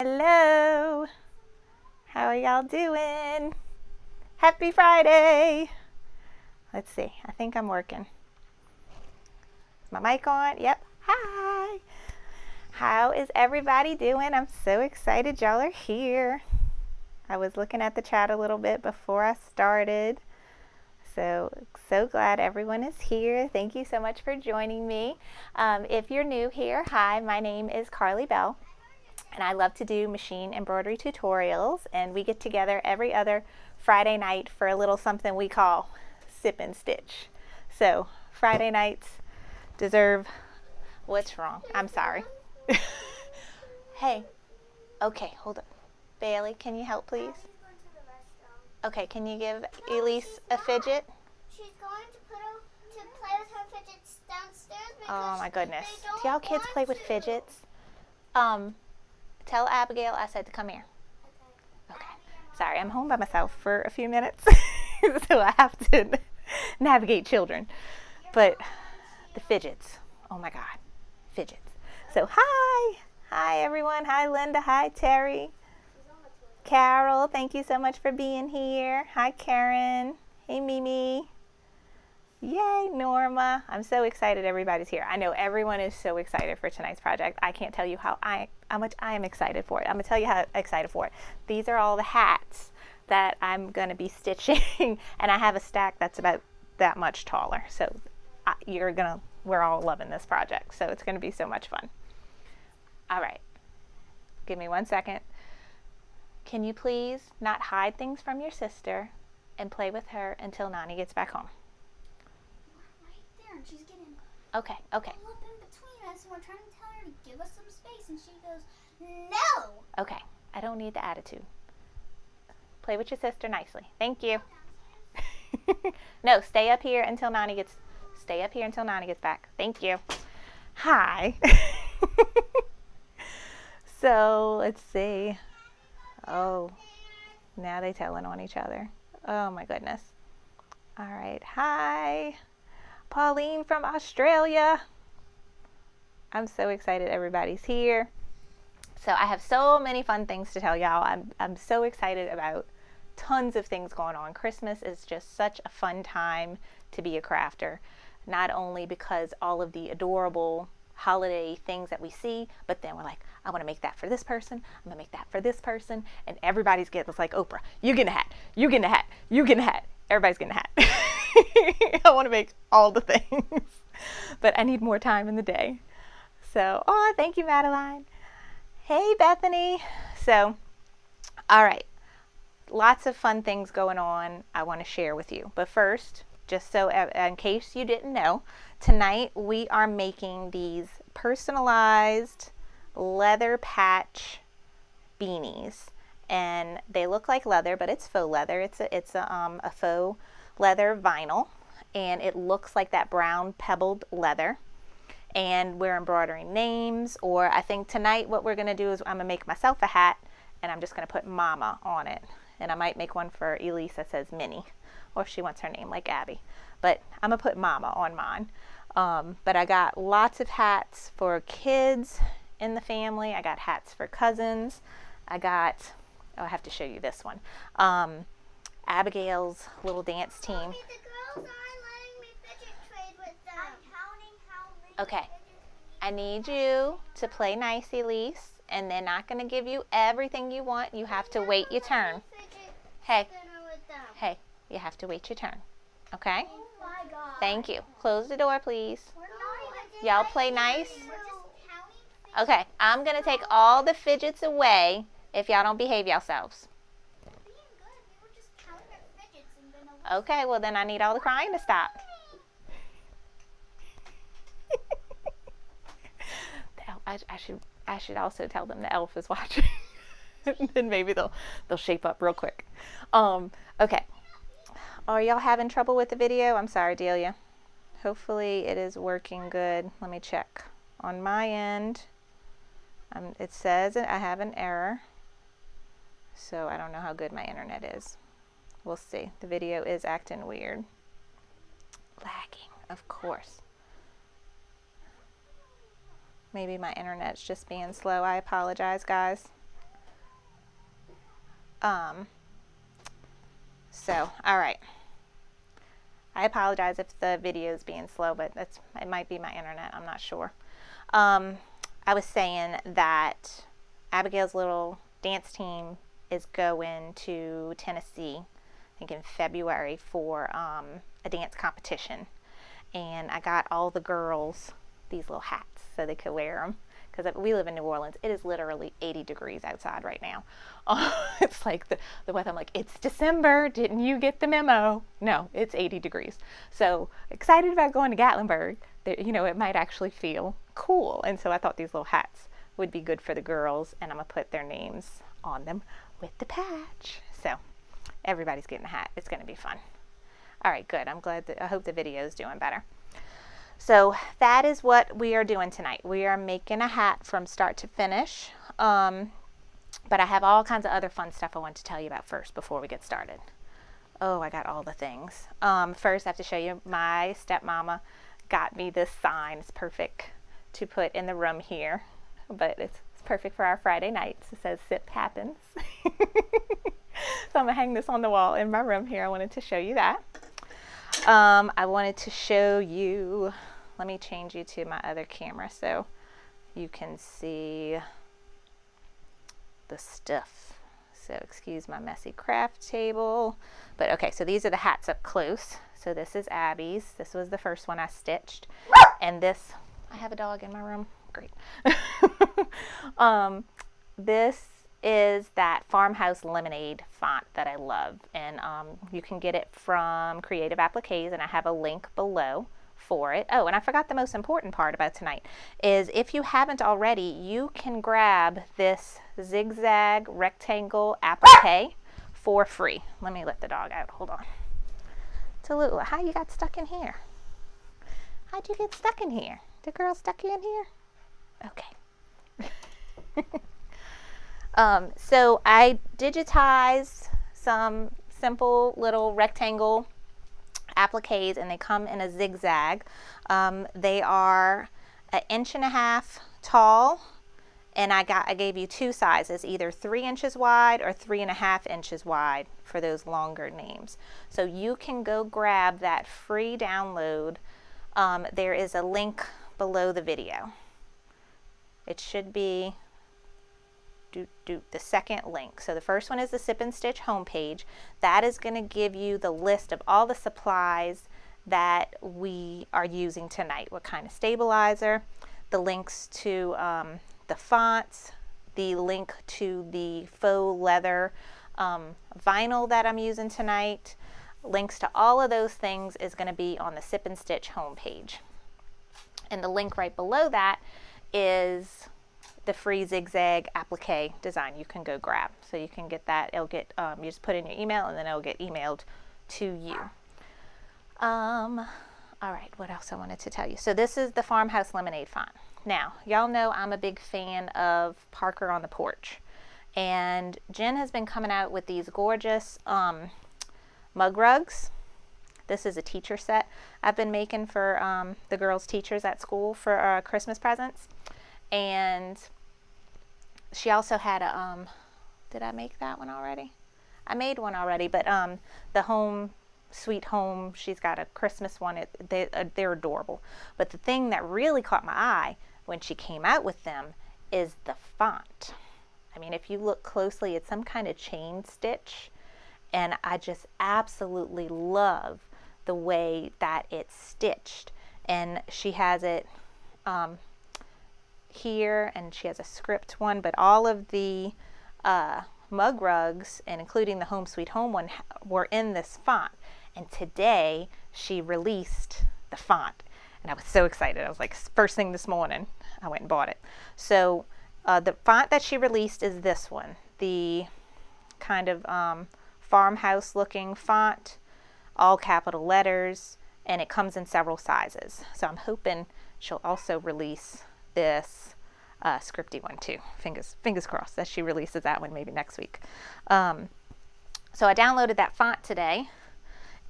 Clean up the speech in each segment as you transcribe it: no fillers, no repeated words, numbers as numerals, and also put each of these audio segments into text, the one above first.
Hello. How are y'all doing? Happy Friday. Let's see. I think I'm working. Is my mic on? Yep. Hi. How is everybody doing? I'm so excited y'all are here. I was looking at the chat a little bit before I started. So glad everyone is here. Thank you so much for joining me. If you're new here, hi, my name is Carly Bell, and I love to do machine embroidery tutorials, and we get together every other Friday night for a little something we call Sip and Stitch. So Friday nights deserve, what's wrong? I'm sorry. Hey, okay, hold up. Bailey, can you help please? Okay, can you give Elise a fidget? She's going to play with her fidgets downstairs. Oh my goodness. Do y'all kids play with fidgets? Tell Abigail I said to come here. Okay. Sorry, I'm home by myself for a few minutes, so I have to navigate children. But the fidgets, oh my God, fidgets. So hi everyone. Hi Linda, hi Terry. Carol, thank you so much for being here. Hi Karen. Hey Mimi. Yay, Norma. I'm so excited everybody's here. I know everyone is so excited for tonight's project. I can't tell you how much I am excited for it. I'm going to tell you how excited for it. These are all the hats that I'm going to be stitching, and I have a stack that's about that much taller. So we're all loving this project. So it's going to be so much fun. All right. Give me 1 second. Can you please not hide things from your sister and play with her until Nani gets back home? She's getting okay all up in between us, and we're trying to tell her to give us some space, and she goes, no. Okay, I don't need the attitude. Play with your sister nicely. Thank you. No, stay up here until Nani gets back. Thank you. Hi. So let's see. Oh, now they telling on each other. Oh my goodness. All right. Hi. Pauline from Australia. I'm so excited everybody's here. So I have so many fun things to tell y'all. I'm so excited about tons of things going on. Christmas is just such a fun time to be a crafter. Not only because all of the adorable holiday things that we see, but then we're like, I want to make that for this person. I'm going to make that for this person. And everybody's getting, it's like Oprah, you get a hat, you get a hat, you get a hat. Everybody's getting a hat. I want to make all the things, but I need more time in the day. So, thank you, Madeline. Hey, Bethany. So, all right, lots of fun things going on I want to share with you. But first, just so in case you didn't know, tonight we are making these personalized leather patch beanies. And they look like leather, but it's faux leather. It's a faux leather vinyl, and it looks like that brown pebbled leather. And we're embroidering names, or I think tonight what we're going to do is I'm going to make myself a hat, and I'm just going to put Mama on it. And I might make one for Elise that says Minnie, or if she wants her name like Abby. But I'm going to put Mama on mine. But I got lots of hats for kids in the family. I got hats for cousins. I have to show you this one. Abigail's little dance team. Mommy, the girls aren't letting me fidget trade with them. I'm counting how many. Okay. I need you to play nice, Elise, and they're not going to give you everything you want. You have to wait your turn. Hey, you have to wait your turn. Okay? Oh my God. Thank you. Close the door, please. Y'all play nice? Okay, I'm going to take all the fidgets away if y'all don't behave yourselves. Okay, well then I need all the crying to stop. I should also tell them the elf is watching. Then maybe they'll shape up real quick. Okay. Are y'all having trouble with the video? I'm sorry, Delia. Hopefully it is working good. Let me check. On my end, it says I have an error. So I don't know how good my internet is. We'll see. The video is acting weird. Lagging, of course. Maybe my internet's just being slow. I apologize, guys. So, all right. I apologize if the video is being slow, but it might be my internet. I'm not sure. I was saying that Abigail's little dance team is going to Tennessee, I think in February, for a dance competition. And I got all the girls these little hats so they could wear them. Because we live in New Orleans. It is literally 80 degrees outside right now. It's like the weather. I'm like, it's December. Didn't you get the memo? No, it's 80 degrees. So excited about going to Gatlinburg. It might actually feel cool. And so I thought these little hats would be good for the girls. And I'm going to put their names on them with the patch. So everybody's getting a hat. It's going to be fun. All right, good. I hope the video is doing better. So that is what we are doing tonight. We are making a hat from start to finish. But I have all kinds of other fun stuff I want to tell you about first before we get started. Oh, I got all the things. First, I have to show you my stepmama got me this sign. It's perfect to put in the room here, but it's perfect for our Friday nights. It says "Sip Happens." So I'm gonna hang this on the wall in my room here. I wanted to show you that. I wanted to show you, let me change you to my other camera so you can see the stuff. So excuse my messy craft table. But okay, so these are the hats up close. So this is Abby's. This was the first one I stitched. And this, I have a dog in my room. Great. This is that Farmhouse Lemonade font that I love, and you can get it from Creative Appliques, and I have a link below for it. Oh, and I forgot the most important part about tonight is if you haven't already, you can grab this zigzag rectangle applique for free. Let me let the dog out. Hold on. Tallulah, how you got stuck in here? How'd you get stuck in here? The girl stuck you in here? Okay. So I digitized some simple little rectangle appliques, and they come in a zigzag. They are 1.5 inches tall, and I gave you two sizes, either 3 inches wide or 3.5 inches wide for those longer names. So you can go grab that free download. There is a link below the video. It should be the second link. So the first one is the Sip and Stitch homepage. That is going to give you the list of all the supplies that we are using tonight. What kind of stabilizer, the links to the fonts, the link to the faux leather vinyl that I'm using tonight. Links to all of those things is going to be on the Sip and Stitch homepage. And the link right below that is the free zigzag applique design you can go grab. So you can get that. It'll get, you just put in your email and then it'll get emailed to you. All right, what else I wanted to tell you? So this is the Farmhouse Lemonade font. Now, y'all know I'm a big fan of Parker on the Porch. And Jen has been coming out with these gorgeous mug rugs. This is a teacher set I've been making for the girls' teachers at school for Christmas presents. And she also had a, did I make that one already? I made one already, but the Home Sweet Home, she's got a Christmas one. They're adorable. But the thing that really caught my eye when she came out with them is the font. I mean, if you look closely, it's some kind of chain stitch. And I just absolutely love the way that it's stitched. And she has it here, and she has a script one, but all of the mug rugs, and including the Home Sweet Home one, were in this font. And today she released the font, and I was so excited. I was like, first thing this morning, I went and bought it. So the font that she released is this one, the kind of farmhouse looking font, all capital letters, and it comes in several sizes. So I'm hoping she'll also release this scripty one too. Fingers crossed that she releases that one maybe next week. So I downloaded that font today,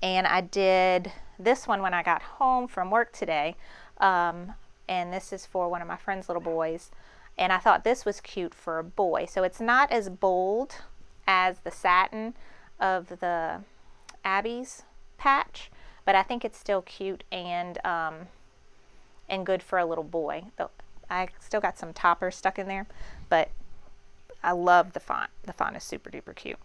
and I did this one when I got home from work today. And this is for one of my friend's little boys. And I thought this was cute for a boy. So it's not as bold as the satin of the Abby's patch, but I think it's still cute and good for a little boy. I still got some toppers stuck in there, but I love the font. The font is super duper cute.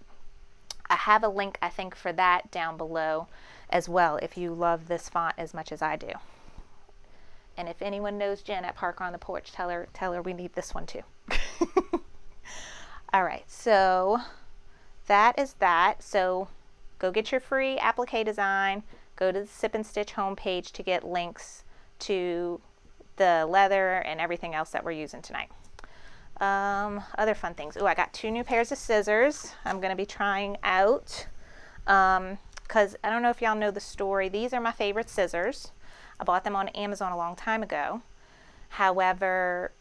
I have a link, I think, for that down below as well if you love this font as much as I do. And if anyone knows Jen at Parker on the Porch, tell her we need this one too. All right, so that is that. So go get your free applique design. Go to the Sip and Stitch homepage to get links to the leather and everything else that we're using tonight. Other fun things. Oh, I got 2 new pairs of scissors I'm going to be trying out. Because I don't know if y'all know the story. These are my favorite scissors. I bought them on Amazon a long time ago. However,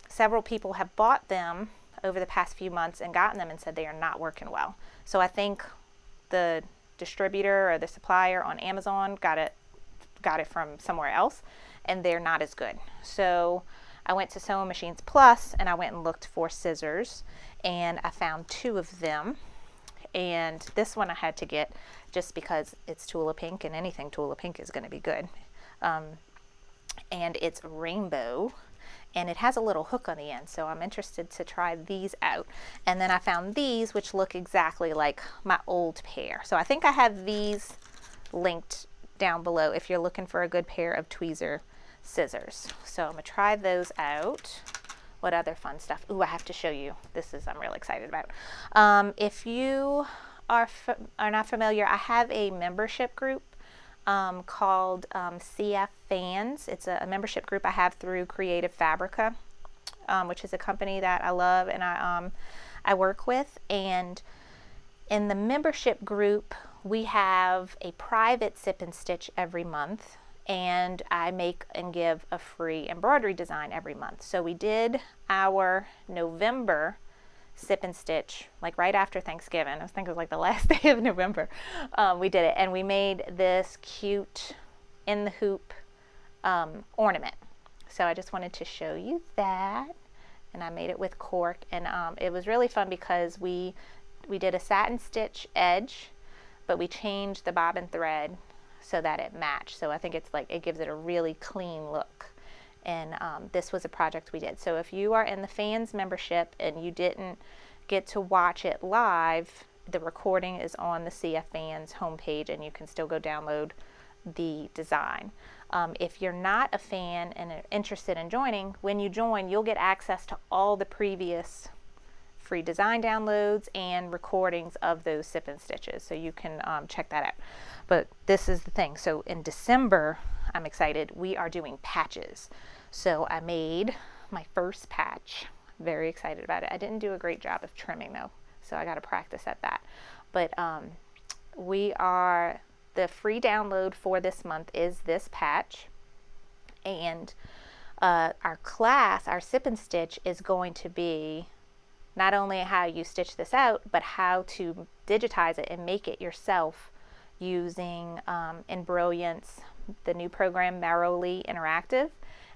several people have bought them over the past few months and gotten them and said they are not working well. So I think the distributor or the supplier on Amazon got it from somewhere else, and they're not as good. So I went to Sewing Machines Plus and I went and looked for scissors, and I found 2 of them. And this one I had to get just because it's Tula Pink, and anything Tula Pink is going to be good. And it's rainbow, and it has a little hook on the end, so I'm interested to try these out. And then I found these, which look exactly like my old pair. So I think I have these linked down below if you're looking for a good pair of tweezer scissors. So I'm going to try those out. What other fun stuff? Ooh, I have to show you. I'm really excited about. If you are not familiar, I have a membership group called CF Fans. It's a membership group I have through Creative Fabrica, which is a company that I love and I work with. And in the membership group, we have a private Sip and Stitch every month, and I make and give a free embroidery design every month. So we did our November Sip and Stitch like right after Thanksgiving. I think it was like the last day of November. We did it, and we made this cute in the hoop ornament. So I just wanted to show you that, and I made it with cork, and it was really fun because we did a satin stitch edge, but we changed the bobbin thread so that it matched. So I think it's like, it gives it a really clean look. And this was a project we did. So if you are in the Fans membership and you didn't get to watch it live, the recording is on the CF Fans homepage, and you can still go download the design. If you're not a fan and are interested in joining, when you join, you'll get access to all the previous free design downloads and recordings of those Sip and Stitches, so you can check that out. But this is the thing. So in December, I'm excited, we are doing patches. So I made my first patch. Very excited about it. I didn't do a great job of trimming though, so I got to practice at that. But the free download for this month is this patch, and our class, our Sip and Stitch, is going to be not only how you stitch this out, but how to digitize it and make it yourself using Embroidery, the new program Merrily Interactive.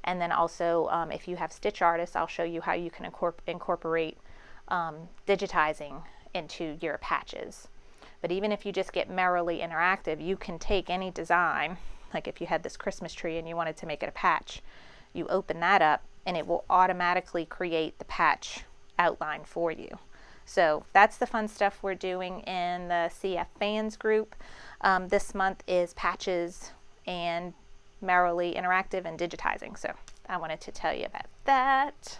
And then also, if you have Stitch Artists, I'll show you how you can incorporate digitizing into your patches. But even if you just get Merrily Interactive, you can take any design, like if you had this Christmas tree and you wanted to make it a patch, you open that up and it will automatically create the patch outline for you. So that's the fun stuff we're doing in the CF Fans group. This month is patches and Merrily Interactive and digitizing. So I wanted to tell you about that.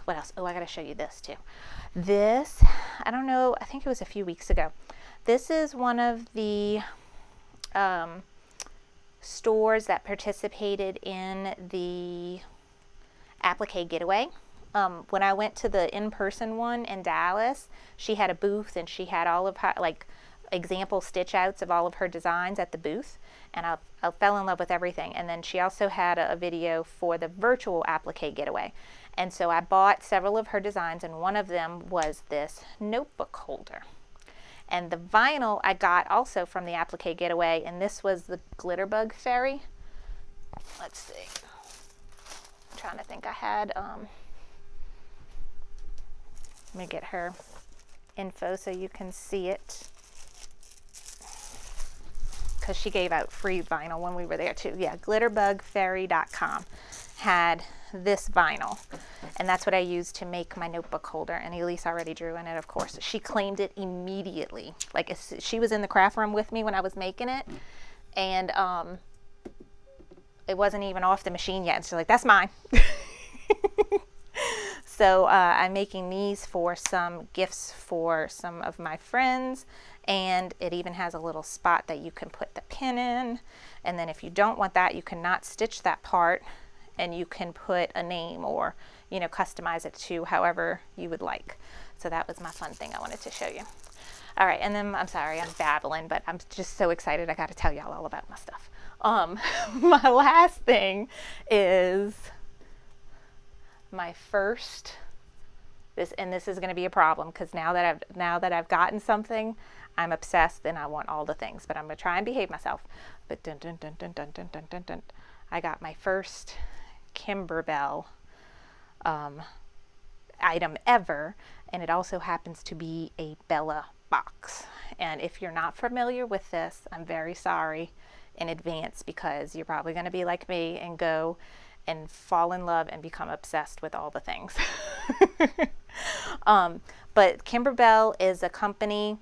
What else? Oh, I gotta show you this too. This, I don't know, I think it was a few weeks ago. This is one of the stores that participated in the applique getaway. When I went to the in-person one in Dallas, she had a booth and she had all of her like example stitch outs of all of her designs at the booth, and I fell in love with everything. And then she also had a video for the virtual applique getaway, and so I bought several of her designs, and one of them was this notebook holder. And the vinyl I got also from the applique getaway, and this was the Glitterbug Fairy. Let's see, I'm trying to think. I had Let me get her info so you can see it, because she gave out free vinyl when we were there too. Yeah, glitterbugfairy.com had this vinyl, and that's what I used to make my notebook holder, and Elise already drew in it, of course. She claimed it immediately. Like, she was in the craft room with me when I was making it, and it wasn't even off the machine yet, and she's like, that's mine. So I'm making these for some gifts for some of my friends, and it even has a little spot that you can put the pin in, and then if you don't want that, you cannot stitch that part, and you can put a name or, you know, customize it to however you would like. So that was my fun thing I wanted to show you. All right, and then I'm sorry, I'm babbling, but I'm just so excited. I got to tell y'all all about my stuff. My last thing is my first, this is going to be a problem, because now that I've gotten something, I'm obsessed and I want all the things, but I'm going to try and behave myself. But dun dun dun dun dun dun dun dun dun, I got my first Kimberbell item ever, and it also happens to be a Bella box. And if you're not familiar with this, I'm very sorry in advance, because you're probably going to be like me and go and fall in love and become obsessed with all the things. But Kimberbell is a company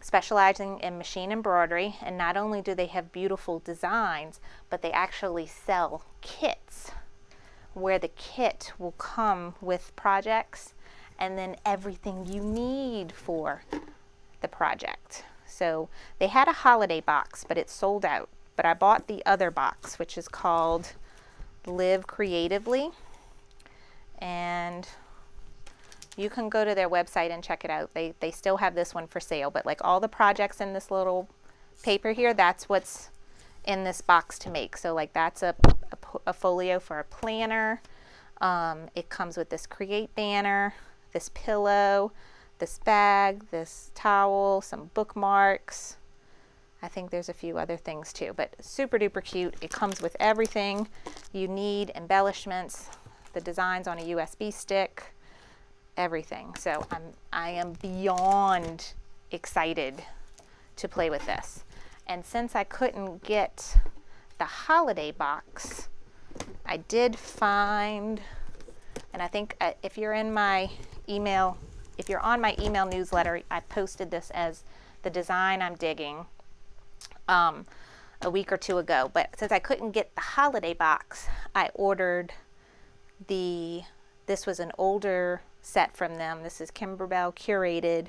specializing in machine embroidery, and not only do they have beautiful designs, but they actually sell kits where the kit will come with projects and then everything you need for the project. So they had a holiday box, but it sold out. But I bought the other box, which is called Live Creatively, and you can go to their website and check it out. They still have this one for sale, but like all the projects in this little paper here, that's what's in this box to make. So like that's a folio for a planner. It comes with this create banner, this pillow, this bag, this towel, some bookmarks. I think there's a few other things too, but super duper cute. It comes with everything you need, embellishments, the designs on a USB stick, everything. So I am beyond excited to play with this. And since I couldn't get the holiday box, I did find, and I think if you're in my email, if you're on my email newsletter, I posted this as the design I'm digging a week or two ago. But since I couldn't get the holiday box, I ordered this was an older set from them. This is Kimberbell Curated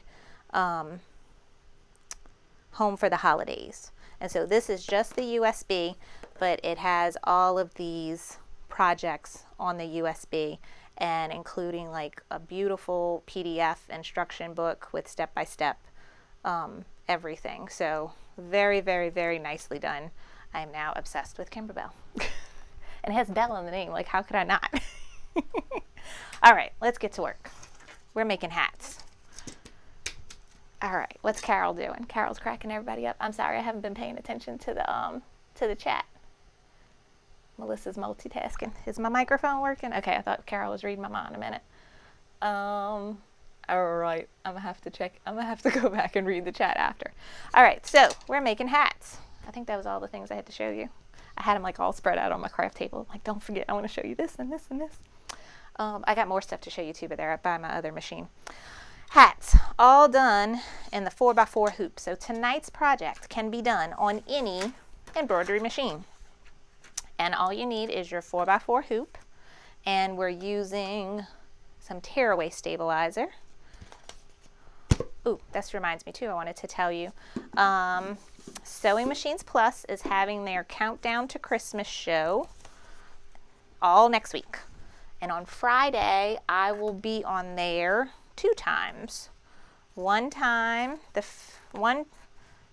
Home for the Holidays. And so this is just the USB, but it has all of these projects on the USB, and including like a beautiful PDF instruction book with step-by-step everything. So very, very, very nicely done. I am now obsessed with Kimberbell. And it has Bella in the name. Like, how could I not? All right, let's get to work. We're making hats. All right, what's Carol doing? Carol's cracking everybody up. I'm sorry, I haven't been paying attention to the chat. Melissa's multitasking. Is my microphone working? Okay, I thought Carol was reading my mind a minute. All right, I'm gonna have to check. I'm gonna have to go back and read the chat after. All right, so we're making hats. I think that was all the things I had to show you. I had them like all spread out on my craft table. Like, don't forget, I want to show you this and this and this. I got more stuff to show you too, but they're by my other machine. Hats, all done in the 4x4 hoop. So tonight's project can be done on any embroidery machine. And all you need is your 4x4 hoop, and we're using some tearaway stabilizer. Ooh, this reminds me too, I wanted to tell you, Sewing Machines Plus is having their Countdown to Christmas show all next week. And on Friday, I will be on there 2 times. One time, one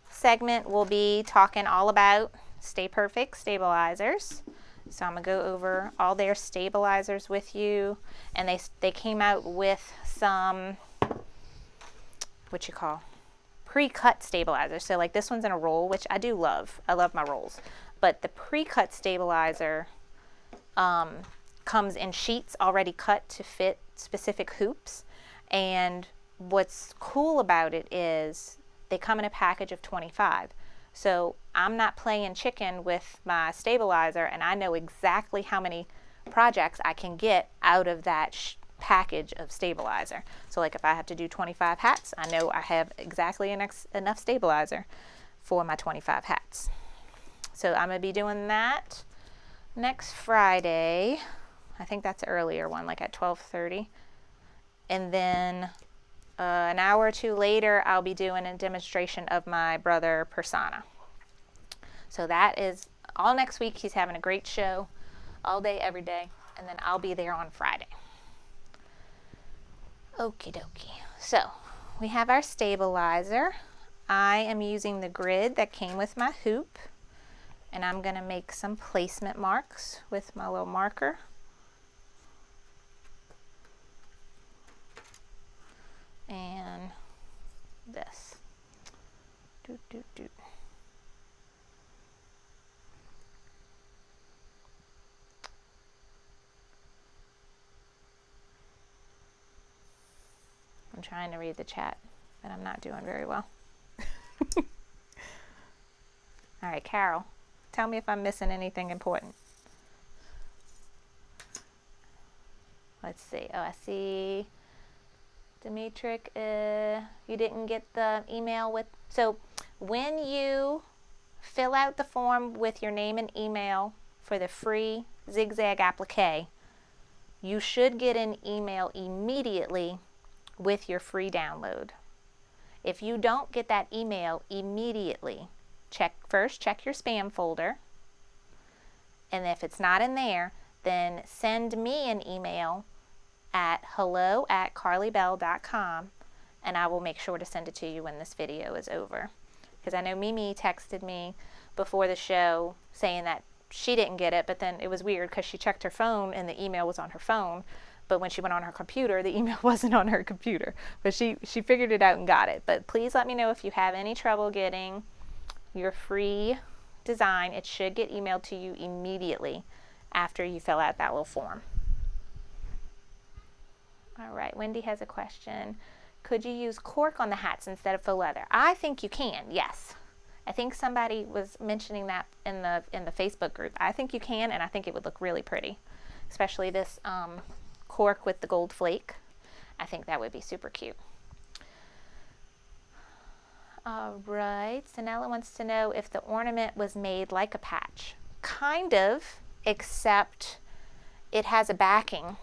segment will be talking all about Stay Perfect stabilizers. So I'm gonna go over all their stabilizers with you. And they came out with some, pre-cut stabilizers. So like this one's in a roll, which I do love. I love my rolls. But the pre-cut stabilizer comes in sheets already cut to fit specific hoops. And what's cool about it is they come in a package of 25. So I'm not playing chicken with my stabilizer, and I know exactly how many projects I can get out of that package of stabilizer. So like if I have to do 25 hats, I know I have exactly enough stabilizer for my 25 hats. So I'm going to be doing that next Friday. I think that's an earlier one, like at 12:30. And then an hour or two later, I'll be doing a demonstration of my brother Persona. So that is all next week. He's having a great show all day, every day. And then I'll be there on Friday. Okie dokie. So we have our stabilizer. I am using the grid that came with my hoop. And I'm going to make some placement marks with my little marker. And this. Doot, doot, doot. I'm trying to read the chat, but I'm not doing very well. All right, Carol, tell me if I'm missing anything important. Let's see. Oh, I see. Dimitrik, you didn't get the email with... So when you fill out the form with your name and email for the free zigzag applique, you should get an email immediately with your free download. If you don't get that email immediately, check your spam folder, and if it's not in there, then send me an email at hello@carlybell.com, and I will make sure to send it to you when this video is over. Because I know Mimi texted me before the show saying that she didn't get it, but then it was weird because she checked her phone and the email was on her phone, but when she went on her computer, the email wasn't on her computer. But she figured it out and got it. But please let me know if you have any trouble getting your free design. It should get emailed to you immediately after you fill out that little form. All right, Wendy has a question. Could you use cork on the hats instead of faux leather? I think you can, yes. I think somebody was mentioning that in the Facebook group. I think you can, and I think it would look really pretty, especially this cork with the gold flake. I think that would be super cute. All right, Sanella wants to know if the ornament was made like a patch. Kind of, except it has a backing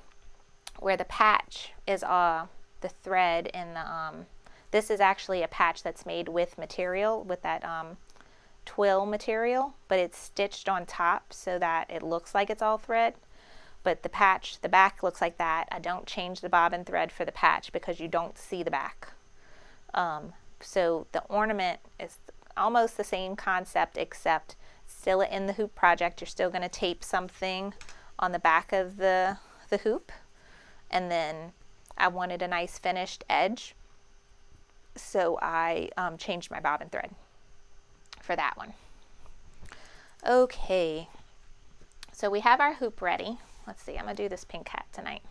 where the patch is the thread in the this is actually a patch that's made with material, with that twill material, but it's stitched on top so that it looks like it's all thread. But the patch, the back looks like that. I don't change the bobbin thread for the patch because you don't see the back. So the ornament is almost the same concept, except still in the hoop project, you're still going to tape something on the back of the hoop. And then I wanted a nice finished edge, so I changed my bobbin thread for that one. Okay, so we have our hoop ready. Let's see, I'm going to do this pink hat tonight.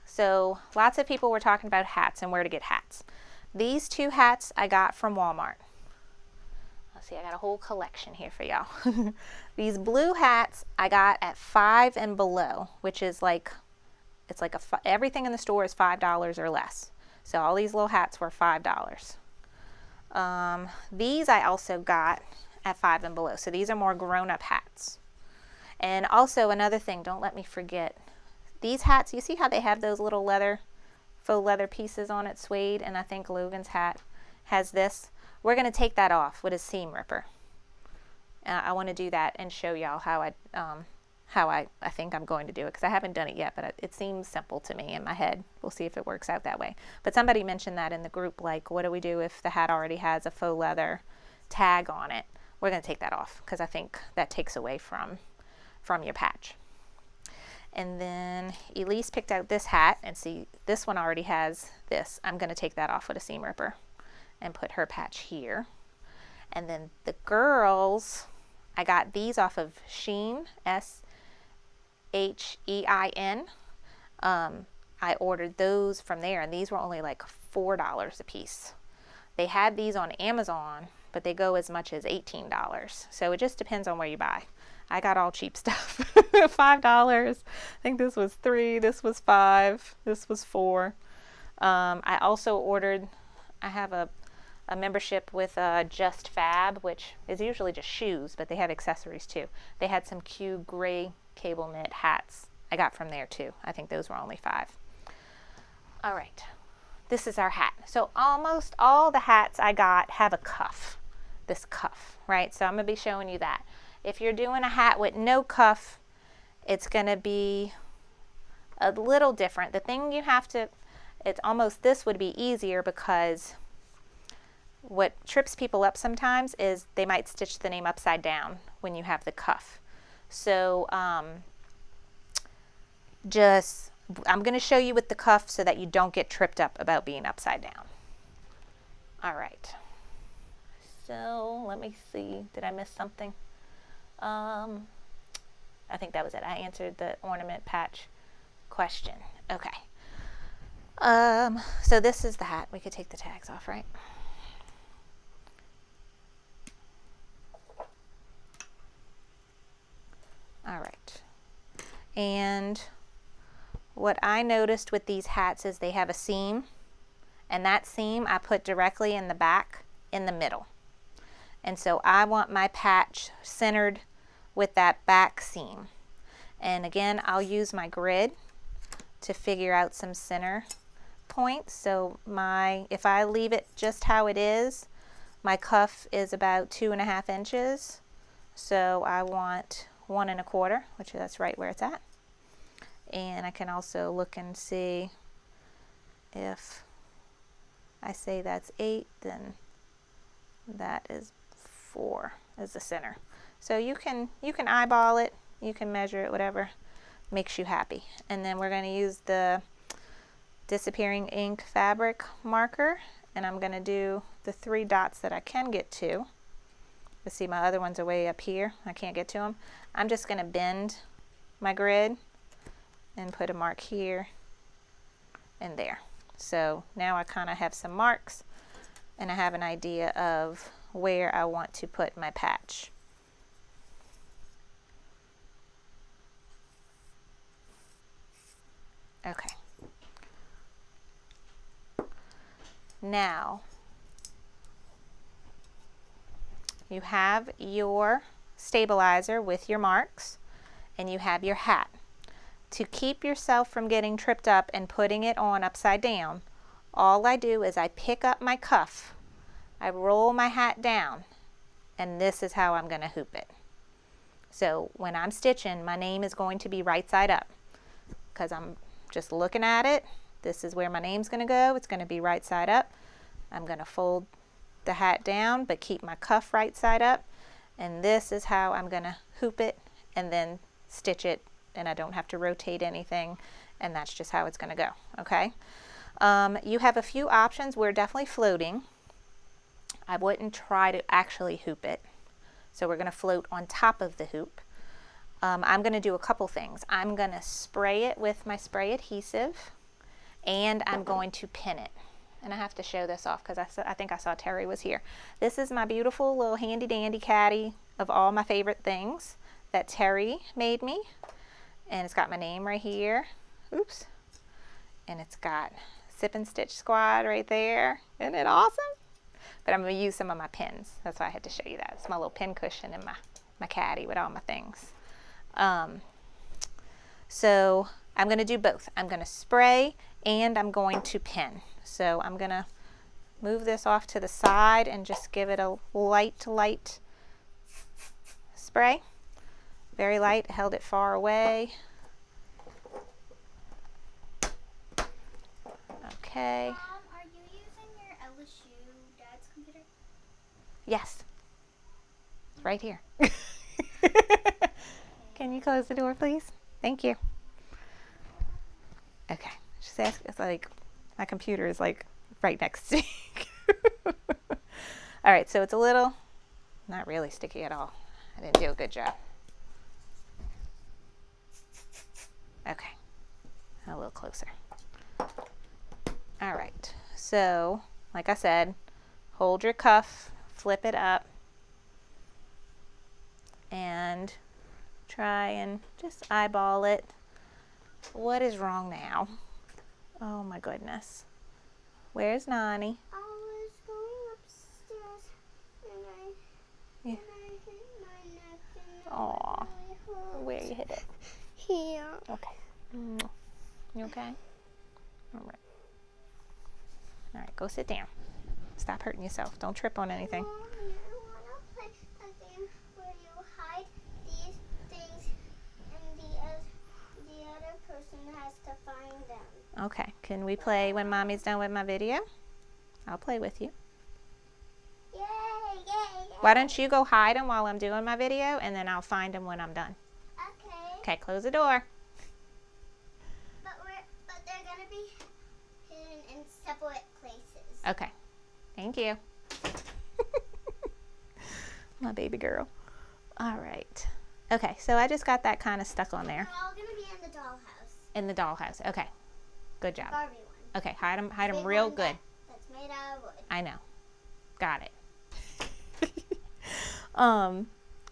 So lots of people were talking about hats and where to get hats. These two hats I got from Walmart. Let's see, I got a whole collection here for y'all. These blue hats I got at 5 and below, which is like, it's like everything in the store is $5 or less. So all these little hats were $5. These I also got at 5 and below. So these are more grown-up hats. And also another thing, don't let me forget, these hats, you see how they have those little faux leather pieces on it, suede, and I think Logan's hat has this. We're going to take that off with a seam ripper. I want to do that and show y'all how I think I'm going to do it, because I haven't done it yet, but it seems simple to me in my head. We'll see if it works out that way. But somebody mentioned that in the group, like, what do we do if the hat already has a faux leather tag on it? We're going to take that off, because I think that takes away from your patch. And then Elise picked out this hat, and see, this one already has this. I'm going to take that off with a seam ripper and put her patch here. And then the girls, I got these off of Shein, SHEIN. I ordered those from there, and these were only like $4 a piece. They had these on Amazon, but they go as much as $18. So it just depends on where you buy. I got all cheap stuff. $5. I think this was $3, this was $5, this was $4. I also ordered, I have a membership with Just Fab, which is usually just shoes, but they have accessories too. They had some cute gray cable knit hats I got from there too. I think those were only $5. All right, this is our hat. So almost all the hats I got have a cuff, this cuff, right? So I'm gonna be showing you that. If you're doing a hat with no cuff, it's gonna be a little different. The thing you have to, it's almost, this would be easier because what trips people up sometimes is they might stitch the name upside down when you have the cuff. So I'm going to show you with the cuff so that you don't get tripped up about being upside down. All right. So let me see. Did I miss something? I think that was it. I answered the ornament patch question. Okay. So this is the hat. We could take the tags off, right? All right. And what I noticed with these hats is they have a seam, and that seam I put directly in the back in the middle. And so I want my patch centered with that back seam. And again, I'll use my grid to figure out some center points. So if I leave it just how it is, my cuff is about 2.5 inches. So I want 1 1/4, which that's right where it's at. And I can also look and see if I say that's 8, then that is 4 as the center. So you can eyeball it, you can measure it, whatever makes you happy. And then we're going to use the disappearing ink fabric marker, and I'm going to do the 3 dots that I can get to. You see my other ones are way up here. I can't get to them. I'm just going to bend my grid and put a mark here and there. So now I kind of have some marks, and I have an idea of where I want to put my patch. Okay. Now you have your stabilizer with your marks, and you have your hat. To keep yourself from getting tripped up and putting it on upside down, all I do is I pick up my cuff, I roll my hat down, and this is how I'm going to hoop it. So when I'm stitching, my name is going to be right side up because I'm just looking at it. This is where my name's going to go. It's going to be right side up. I'm going to fold the hat down but keep my cuff right side up, and this is how I'm going to hoop it and then stitch it, and I don't have to rotate anything, and that's just how it's going to go. Okay. You have a few options. We're definitely floating. I wouldn't try to actually hoop it, so we're going to float on top of the hoop. I'm going to do a couple things. I'm going to spray it with my spray adhesive, and I'm going to pin it. And I have to show this off because I think I saw Terry was here. This is my beautiful little handy dandy caddy of all my favorite things that Terry made me. And it's got my name right here. Oops. And it's got Sip and Stitch Squad right there. Isn't it awesome? But I'm going to use some of my pins. That's why I had to show you that. It's my little pin cushion in my caddy with all my things. So I'm going to do both. I'm going to spray and I'm going to pin. So I'm going to move this off to the side and just give it a light spray. Very light. Held it far away. Okay. Mom, are you using your LSU dad's computer? Yes. It's right here. Can you close the door, please? Thank you. Okay. Just ask. It's like my computer is like right next to me. All right. So it's a little, not really sticky at all. I didn't do a good job. Okay. A little closer. All right, so like I said, hold your cuff, flip it up, and try and just eyeball it. What is wrong now? Oh my goodness. Where's Nani? I was going upstairs and Yeah. I hit my neck and Aw. it really hurt. Where you hit it? Here. Okay. You okay? All right. All right, go sit down. Stop hurting yourself. Don't trip on anything. Mommy, I want to play a game where you hide these things and the other person has to find them. Okay, can we play when Mommy's done with my video? I'll play with you. Yay, yay, yay. Why don't you go hide them while I'm doing my video, and then I'll find them when I'm done. Okay. Okay, close the door. But they're going to be hidden in separate places. Okay, thank you. My baby girl. All right. Okay, so I just got that kind of stuck on there. They're all going to be in the dollhouse. In the dollhouse. Okay, good job. Barbie one. Okay, hide them Big real one good. That's made out of wood. I know. Got it.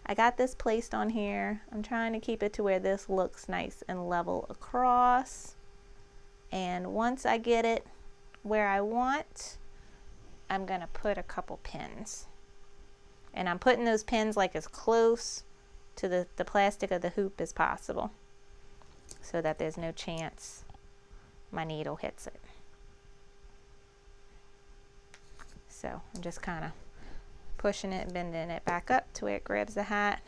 I got this placed on here. I'm trying to keep it to where this looks nice and level across. And once I get it where I want, I'm going to put a couple pins. And I'm putting those pins like as close to the plastic of the hoop as possible, so that there's no chance my needle hits it. So I'm just kind of pushing it and bending it back up to where it grabs the hat.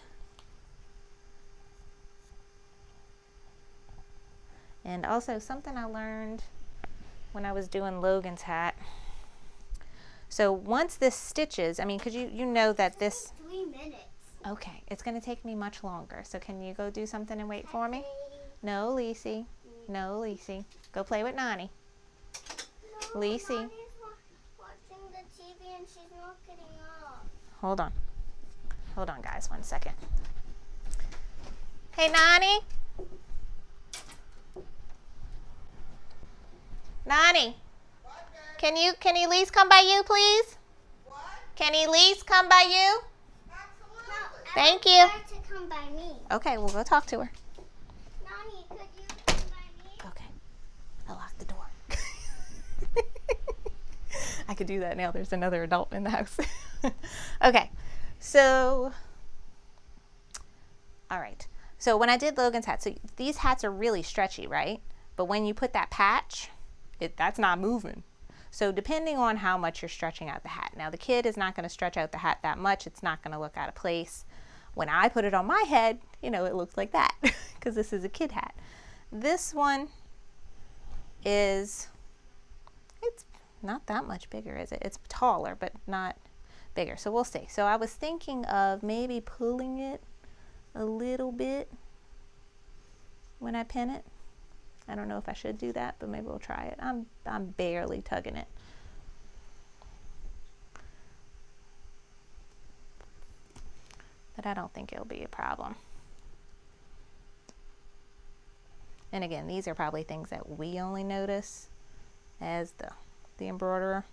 And also something I learned when I was doing Logan's hat. So once this stitches, I mean, because you know that this... 3 minutes. Okay, it's going to take me much longer. So can you go do something and wait for me? No, Lacey. No, Lacey. Go play with Nani. No, Lacey. Mommy's watching the TV and she's not getting up. Hold on. Hold on, guys. 1 second. Hey, Nani. Nani. Can Elise come by you, please? What? Can Elise come by you? Absolutely. No, Thank I you. want her to come by me. Okay, we'll go talk to her. Nani, could you come by me? Okay. I locked the door. I could do that now. There's another adult in the house. Okay. So, all right. So when I did Logan's hat, so these hats are really stretchy, right? But when you put that patch, that's not moving. So depending on how much you're stretching out the hat. Now the kid is not going to stretch out the hat that much. It's not going to look out of place. When I put it on my head, you know, it looks like that because this is a kid hat. This one it's not that much bigger, is it? It's taller, but not bigger. So we'll see. So I was thinking of maybe pulling it a little bit when I pin it. I don't know if I should do that, but maybe we'll try it. I'm barely tugging it. But I don't think it'll be a problem. And again, these are probably things that we only notice as the embroiderer.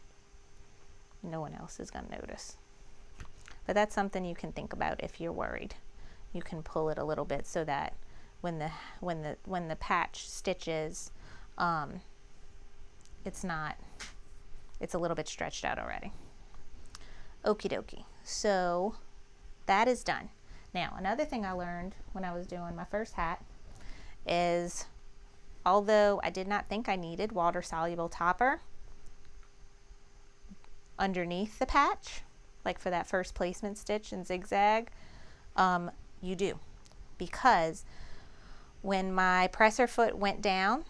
No one else is going to notice. But that's something you can think about if you're worried. You can pull it a little bit so that when the patch stitches, it's a little bit stretched out already. Okie dokie. So that is done. Now, another thing I learned when I was doing my first hat is, although I did not think I needed water-soluble topper underneath the patch, like for that first placement stitch and zigzag, you do. Because when my presser foot went down,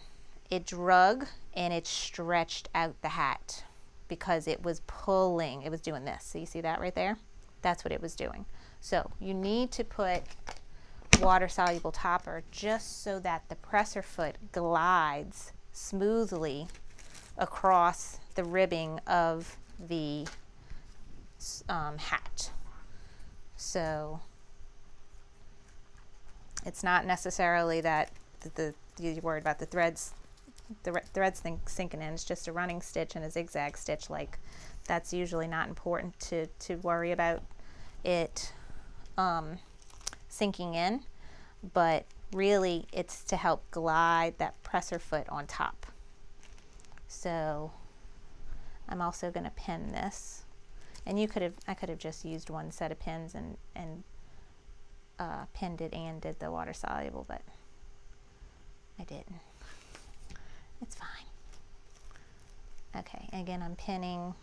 it drug and it stretched out the hat because it was pulling. It was doing this. So you see that right there? That's what it was doing. So you need to put water-soluble topper just so that the presser foot glides smoothly across the ribbing of the hat. So it's not necessarily that you're worried about the threads the thread's sinking in. It's just a running stitch and a zigzag stitch. Like, that's usually not important to worry about it sinking in, but really it's to help glide that presser foot on top. So I'm also going to pin this, and I could have just used one set of pins and pinned it and did the water soluble, but I didn't. It's fine. Okay, again, I'm pinning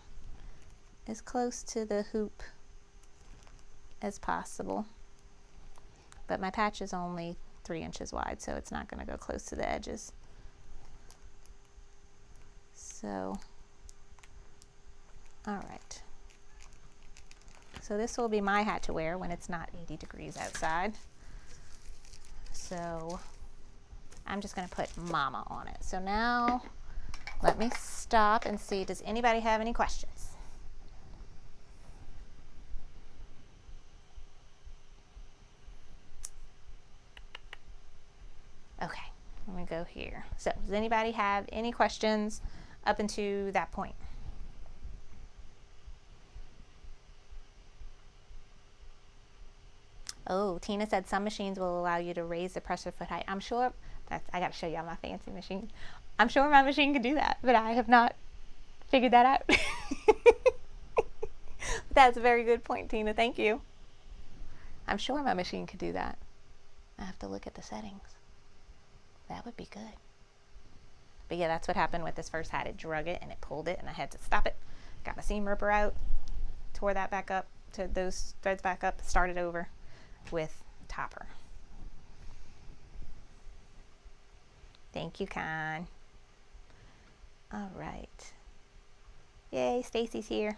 as close to the hoop as possible, but my patch is only 3 inches wide, so it's not going to go close to the edges. So, all right. So this will be my hat to wear when it's not 80 degrees outside. So I'm just going to put Mama on it. So now let me stop and see, does anybody have any questions? Okay, let me go here. So does anybody have any questions up until that point? Oh, Tina said some machines will allow you to raise the presser foot height. I'm sure I got to show y'all my fancy machine. I'm sure my machine can do that, but I have not figured that out. That's a very good point, Tina. Thank you. I'm sure my machine could do that. I have to look at the settings. That would be good. But yeah, that's what happened with this first hat. It drug it and it pulled it, and I had to stop it. Got my seam ripper out, tore that back up, to those threads back up, started over with topper. Thank you, Con. All right. Yay, Stacy's here.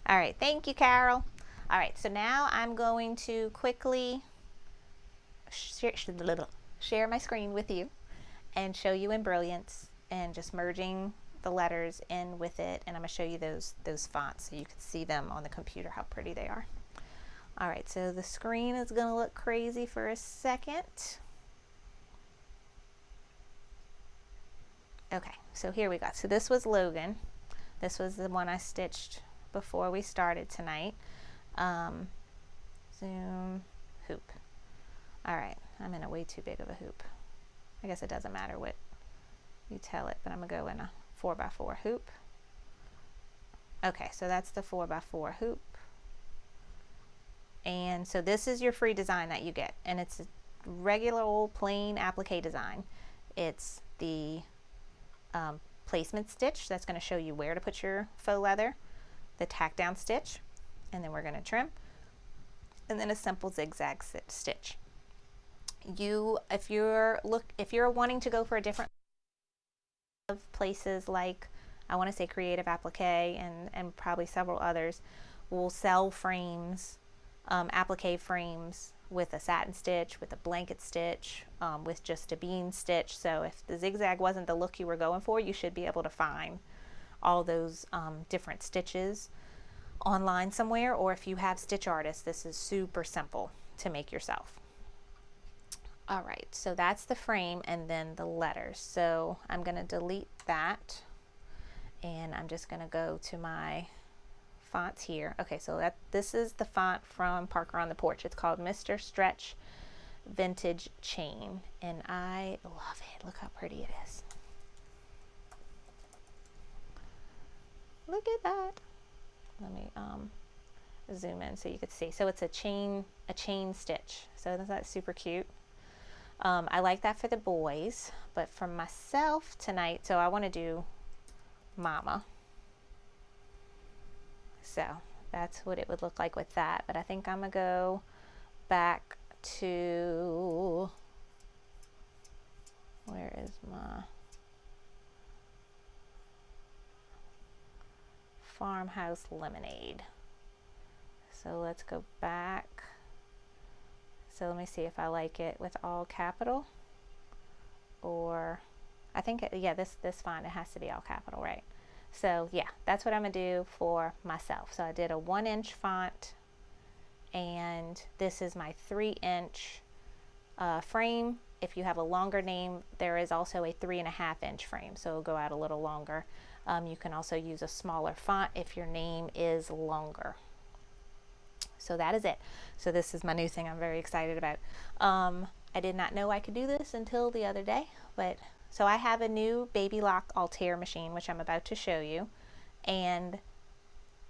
All right, thank you, Carol. All right, so now I'm going to quickly share my screen with you and show you in Brilliance and just merging the letters in with it, and I'm going to show you those fonts so you can see them on the computer, how pretty they are. All right, so the screen is going to look crazy for a second. Okay, so here we go. So this was Logan. This was the one I stitched before we started tonight. Zoom, hoop. All right, I'm in a way too big of a hoop. I guess it doesn't matter what you tell it, but I'm gonna go in a 4x4 hoop. Okay, so that's the 4x4 hoop. And so this is your free design that you get, and it's a regular old plain applique design. It's the placement stitch that's going to show you where to put your faux leather, the tack down stitch, and then we're going to trim, and then a simple zigzag stitch. If you're wanting to go for a different places like, I want to say Creative Applique and probably several others will sell frames, applique frames with a satin stitch, with a blanket stitch, with just a bean stitch. So if the zigzag wasn't the look you were going for, you should be able to find all those different stitches online somewhere, or if you have Stitch Artists, this is super simple to make yourself. All right, so that's the frame and then the letters. So I'm going to delete that, and I'm just going to go to my fonts here. Okay, so this is the font from Parker on the Porch. It's called Mr. Stretch Vintage Chain, and I love it. Look how pretty it is. Look at that. Let me zoom in so you can see. So it's a chain stitch. So isn't that super cute? I like that for the boys, but for myself tonight, so I want to do Mama. So that's what it would look like with that. But I think I'm going to go back to, where is my Farmhouse Lemonade? So let's go back. So let me see if I like it with all capital, or I think, yeah, this font, it has to be all capital, right? So yeah, that's what I'm gonna do for myself. So I did a 1-inch font, and this is my 3-inch frame if you have a longer name, there is also a 3.5-inch frame, so it'll go out a little longer. You can also use a smaller font if your name is longer. So that is it. So this is my new thing I'm very excited about. I did not know I could do this until the other day, but so I have a new Baby Lock Altair machine, which I'm about to show you, and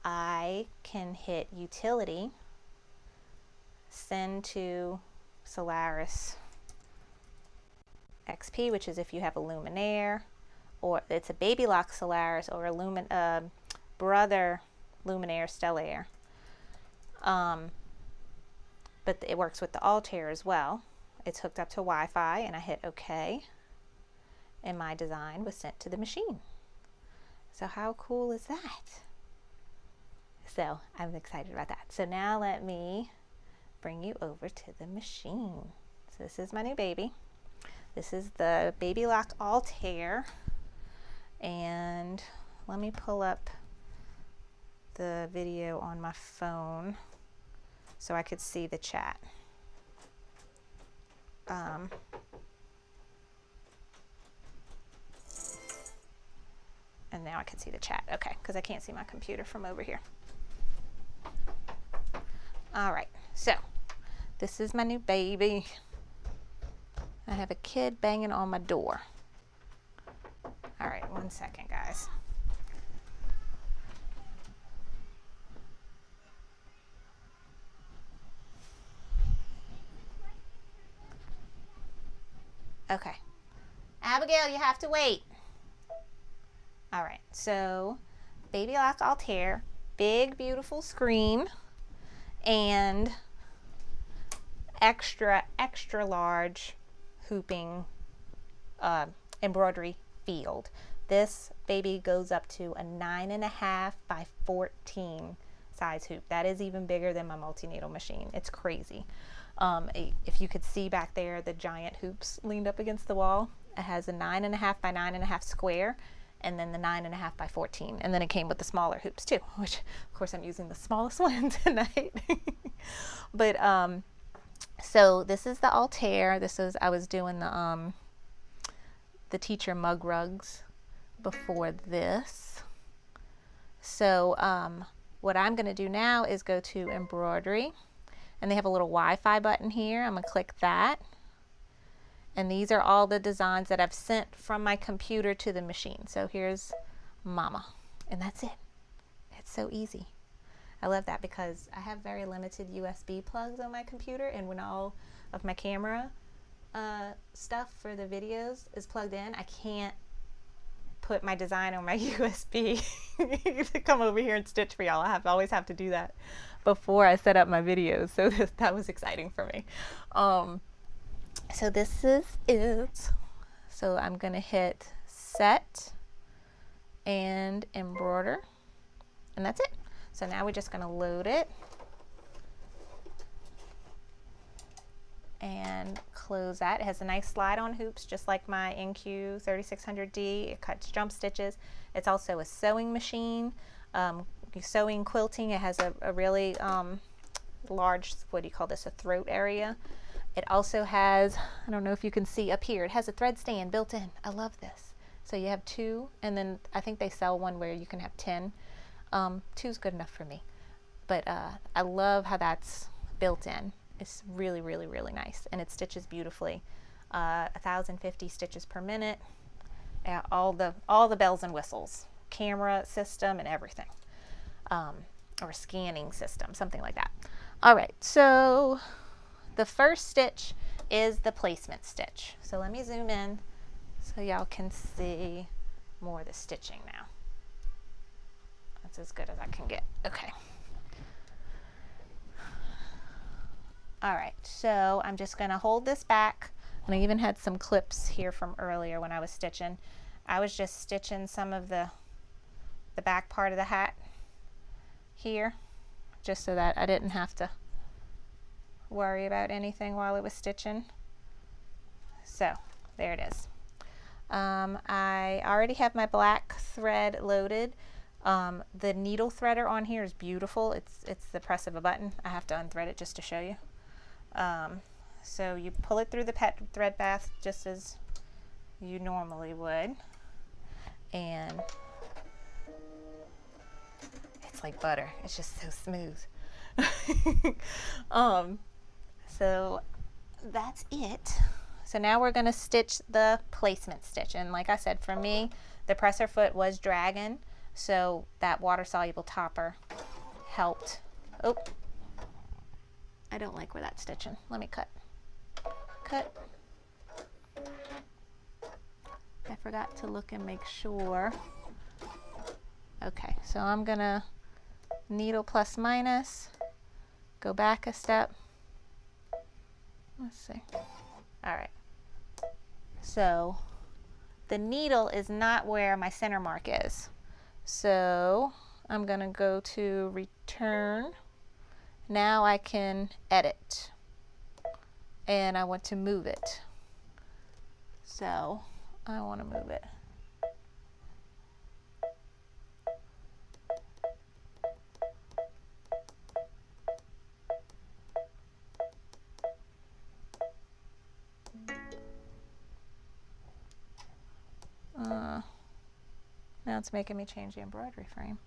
I can hit Utility, send to Solaris XP, which is if you have a Luminaire, or it's a Baby Lock Solaris or a Brother Luminaire Stellaire. But it works with the Altair as well. It's hooked up to Wi-Fi, and I hit OK, and my design was sent to the machine. So how cool is that? So I'm excited about that. So now let me bring you over to the machine. So this is my new baby. This is the Baby Lock Altair, and let me pull up the video on my phone so I could see the chat. And now I can see the chat. Okay, because I can't see my computer from over here. All right, so this is my new baby. I have a kid banging on my door. All right, 1 second, guys. Okay. Abigail, you have to wait. All right, so Baby Lock Altair, big, beautiful screen, and extra, extra large hooping embroidery field. This baby goes up to a 9.5 by 14 size hoop. That is even bigger than my multi-needle machine. It's crazy. If you could see back there, the giant hoops leaned up against the wall. It has a 9.5 by 9.5 square, and then the 9.5 by 14. And then it came with the smaller hoops too, which of course I'm using the smallest one tonight. But so this is the Altair. I was doing the teacher mug rugs before this. So what I'm going to do now is go to Embroidery, and they have a little Wi-Fi button here. I'm going to click that. And these are all the designs that I've sent from my computer to the machine. So here's Mama, and that's it. It's so easy. I love that because I have very limited USB plugs on my computer, and when all of my camera stuff for the videos is plugged in, I can't put my design on my USB to come over here and stitch for y'all. I always have to do that before I set up my videos, so that was exciting for me. So this is it. So I'm gonna hit Set and Embroider, and that's it. So now we're just gonna load it and close that. It has a nice slide on hoops, just like my NQ 3600D. It cuts jump stitches. It's also a sewing machine, sewing, quilting. It has a really large, what do you call this, a throat area. It also has, I don't know if you can see up here, it has a thread stand built in. I love this. So you have 2, and then I think they sell one where you can have 10. 2's good enough for me. But I love how that's built in. It's really, really, really nice, and it stitches beautifully. 1,050 stitches per minute. All the bells and whistles, camera system and everything, or scanning system, something like that. All right, so the first stitch is the placement stitch. So let me zoom in so y'all can see more of the stitching now. That's as good as I can get. Okay. All right, so I'm just gonna hold this back, and I even had some clips here from earlier when I was stitching. I was just stitching some of the back part of the hat here, just so that I didn't have to worry about anything while it was stitching. So there it is. I already have my black thread loaded. The needle threader on here is beautiful. It's the press of a button. I have to unthread it just to show you. So you pull it through the thread bath just as you normally would, and it's like butter. It's just so smooth. So that's it. So now we're going to stitch the placement stitch, and like I said, for me the presser foot was dragging, so that water soluble topper helped. Oh, I don't like where that's stitching. Let me cut. I forgot to look and make sure. Okay, so I'm gonna needle plus minus, go back a step. Let's see. All right, so the needle is not where my center mark is, so I'm gonna go to return. Now I can edit, and I want to move it, so I want to move it. Now it's making me change the embroidery frame.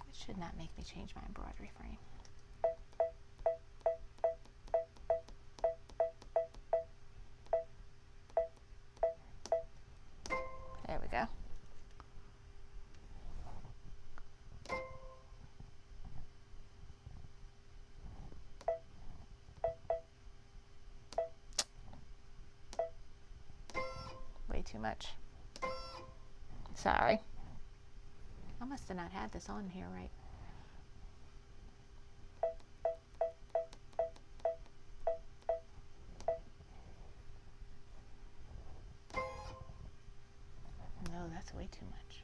It should not make me change my embroidery frame. There we go. Way too much. Sorry. I must have not had this on here right. No, that's way too much.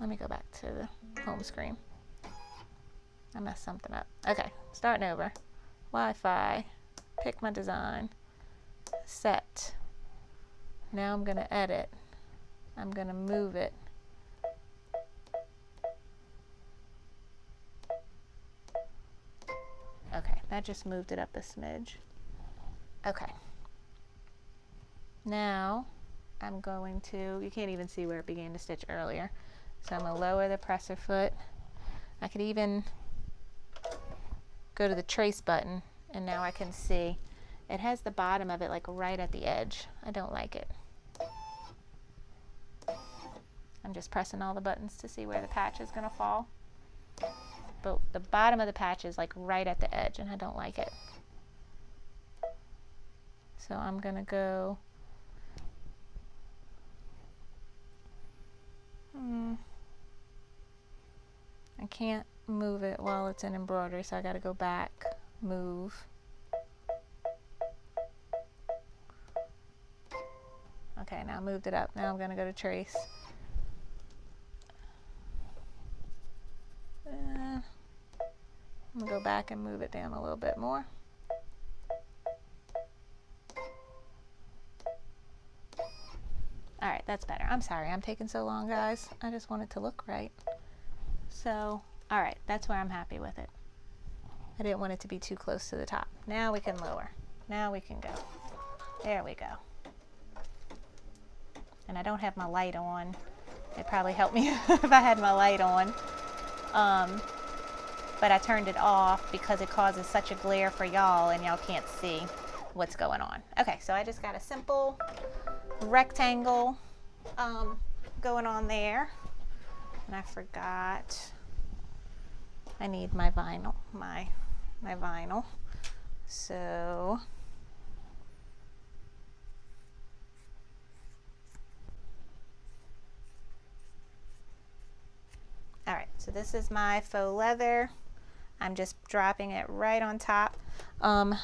Let me go back to the home screen. I messed something up. Okay, starting over. Wi-Fi, pick my design, set. Now I'm gonna edit. I'm gonna move it. Okay, that just moved it up a smidge. Okay. Now I'm going to, you can't even see where it began to stitch earlier. So I'm gonna lower the presser foot. I could even go to the trace button, and now I can see it has the bottom of it like right at the edge. I don't like it. I'm just pressing all the buttons to see where the patch is gonna fall. But the bottom of the patch is like right at the edge, and I don't like it. So I'm gonna go I can't move it while it's in embroidery, so I gotta go back, move. Okay, now I moved it up. Now I'm gonna go to trace. I'm gonna go back and move it down a little bit more. All right, that's better. I'm sorry I'm taking so long, guys. I just want it to look right. So, all right, that's where I'm happy with it. I didn't want it to be too close to the top. Now we can lower. Now we can go. There we go. And I don't have my light on. It'd probably help me if I had my light on. But I turned it off because it causes such a glare for y'all, and y'all can't see what's going on. Okay, so I just got a simple rectangle going on there. And I forgot I need my vinyl, my vinyl. So all right, so this is my faux leather. I'm just dropping it right on top. I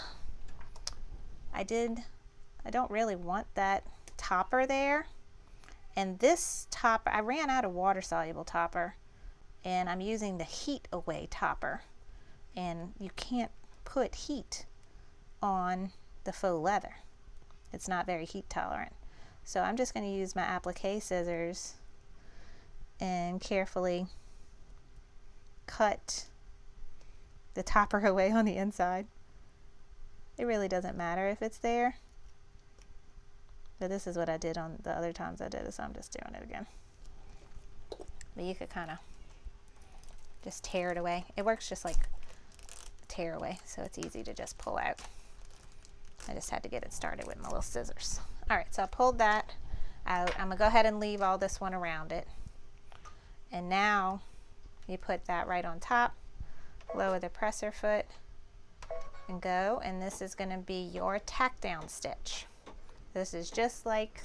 don't really want that topper there. And this topper, I ran out of water soluble topper, and I'm using the heat away topper. And you can't put heat on the faux leather. It's not very heat tolerant. So I'm just going to use my applique scissors and carefully cut the topper away on the inside. It really doesn't matter if it's there, but this is what I did on the other times I did it, so I'm just doing it again. But you could kind of just tear it away. It works just like tear away, so it's easy to just pull out. I just had to get it started with my little scissors. All right, so I pulled that out. I'm gonna go ahead and leave all this one around it. And now you put that right on top, lower the presser foot, and go. And this is gonna be your tack down stitch. This is just like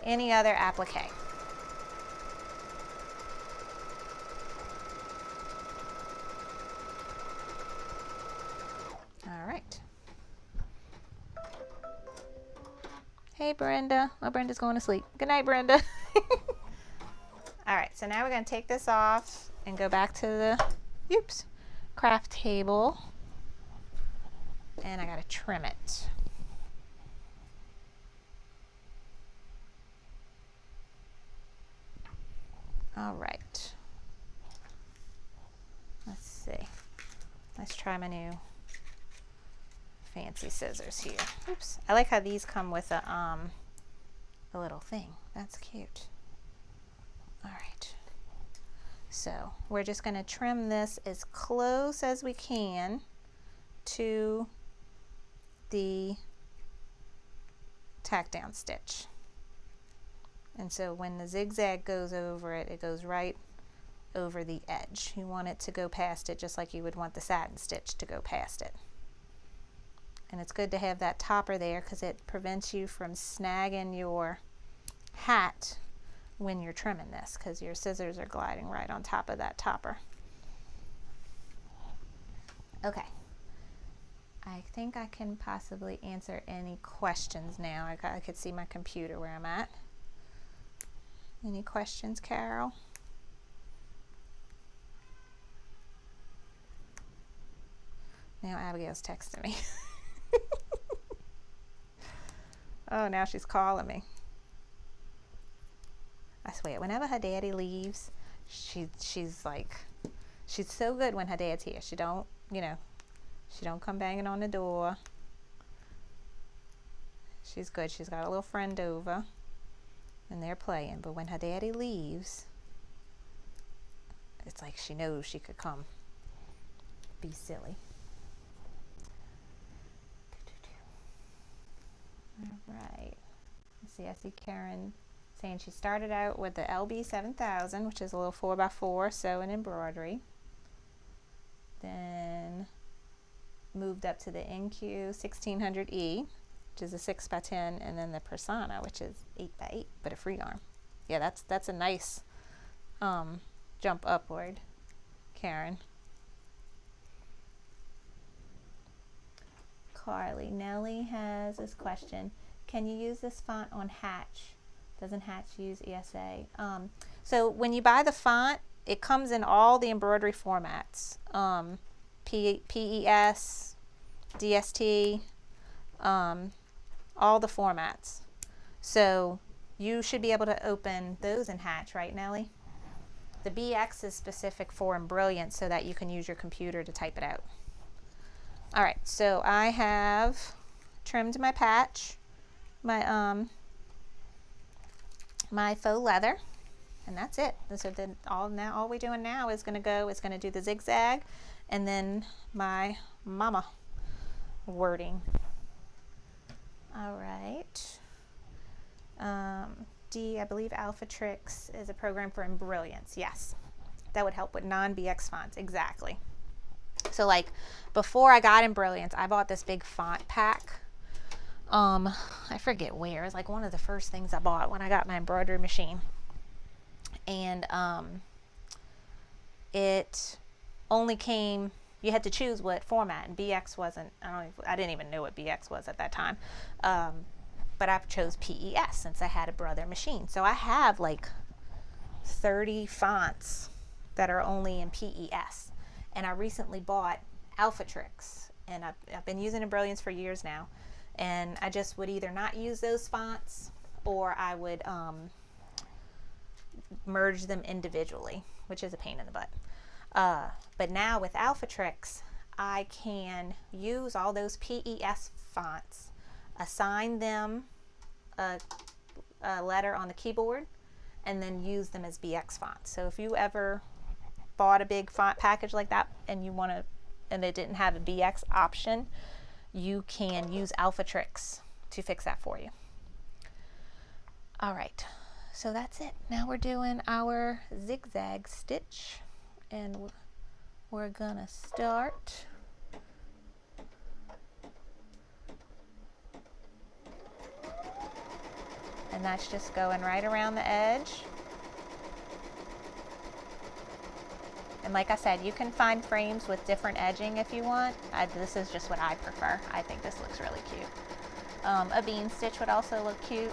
any other applique. All right. Hey, Brenda. Oh, Brenda's going to sleep. Good night, Brenda. All right, so now we're going to take this off and go back to the craft table. And I got to trim it. All right. Let's see. Let's try my new fancy scissors here. Oops. I like how these come with a little thing. That's cute. All right. So we're just going to trim this as close as we can to the tack down stitch. And so when the zigzag goes over it, it goes right over the edge. You want it to go past it just like you would want the satin stitch to go past it. And it's good to have that topper there because it prevents you from snagging your hat when you're trimming this, because your scissors are gliding right on top of that topper. Okay. I think I can possibly answer any questions now. I could see my computer where I'm at. Any questions, Carol? Now Abigail's texting me. Oh, now she's calling me. I swear, whenever her daddy leaves, she's like, she's so good when her dad's here. She don't, she don't come banging on the door. She's good. She's got a little friend over, and they're playing. But when her daddy leaves, it's like she knows she could come be silly. All right. Let's see, I see Karen saying she started out with the LB 7000, which is a little 4x4 sew and embroidery. Then moved up to the NQ 1600E, which is a 6x10, and then the Persona, which is 8x8, but a free arm. Yeah, that's a nice jump upward, Karen. Carly, Nellie has this question. Can you use this font on Hatch? Doesn't Hatch use ESA? So when you buy the font, it comes in all the embroidery formats. PES, DST, all the formats. So you should be able to open those in Hatch, right, Nellie? The BX is specific for Embrilliance so that you can use your computer to type it out. All right, so I have trimmed my patch, my my faux leather, and that's it. So then all we're doing now is going to do the zigzag, and then my mama wording. All right. D, I believe Alpha Tricks is a program for Embrilliance. Yes, that would help with non-BX fonts. Exactly. So like before I got Embrilliance, I bought this big font pack. I forget where. It's like one of the first things I bought when I got my embroidery machine. And it only came, you had to choose what format, and BX wasn't, I didn't even know what BX was at that time. But I chose PES since I had a brother machine. So I have like 30 fonts that are only in PES. And I recently bought Alpha Tricks, and I've been using Embrilliance for years now, and I just would either not use those fonts, or I would merge them individually, which is a pain in the butt. But now with Alphatrix, I can use all those PES fonts, assign them a letter on the keyboard, and then use them as BX fonts. So if you ever bought a big font package like that and you want to, and it didn't have a BX option, you can use Alphatrix to fix that for you. All right, so that's it. Now we're doing our zigzag stitch, and we're gonna start and that's just going right around the edge. And like I said, you can find frames with different edging if you want. This is just what I prefer. I think this looks really cute. A bean stitch would also look cute.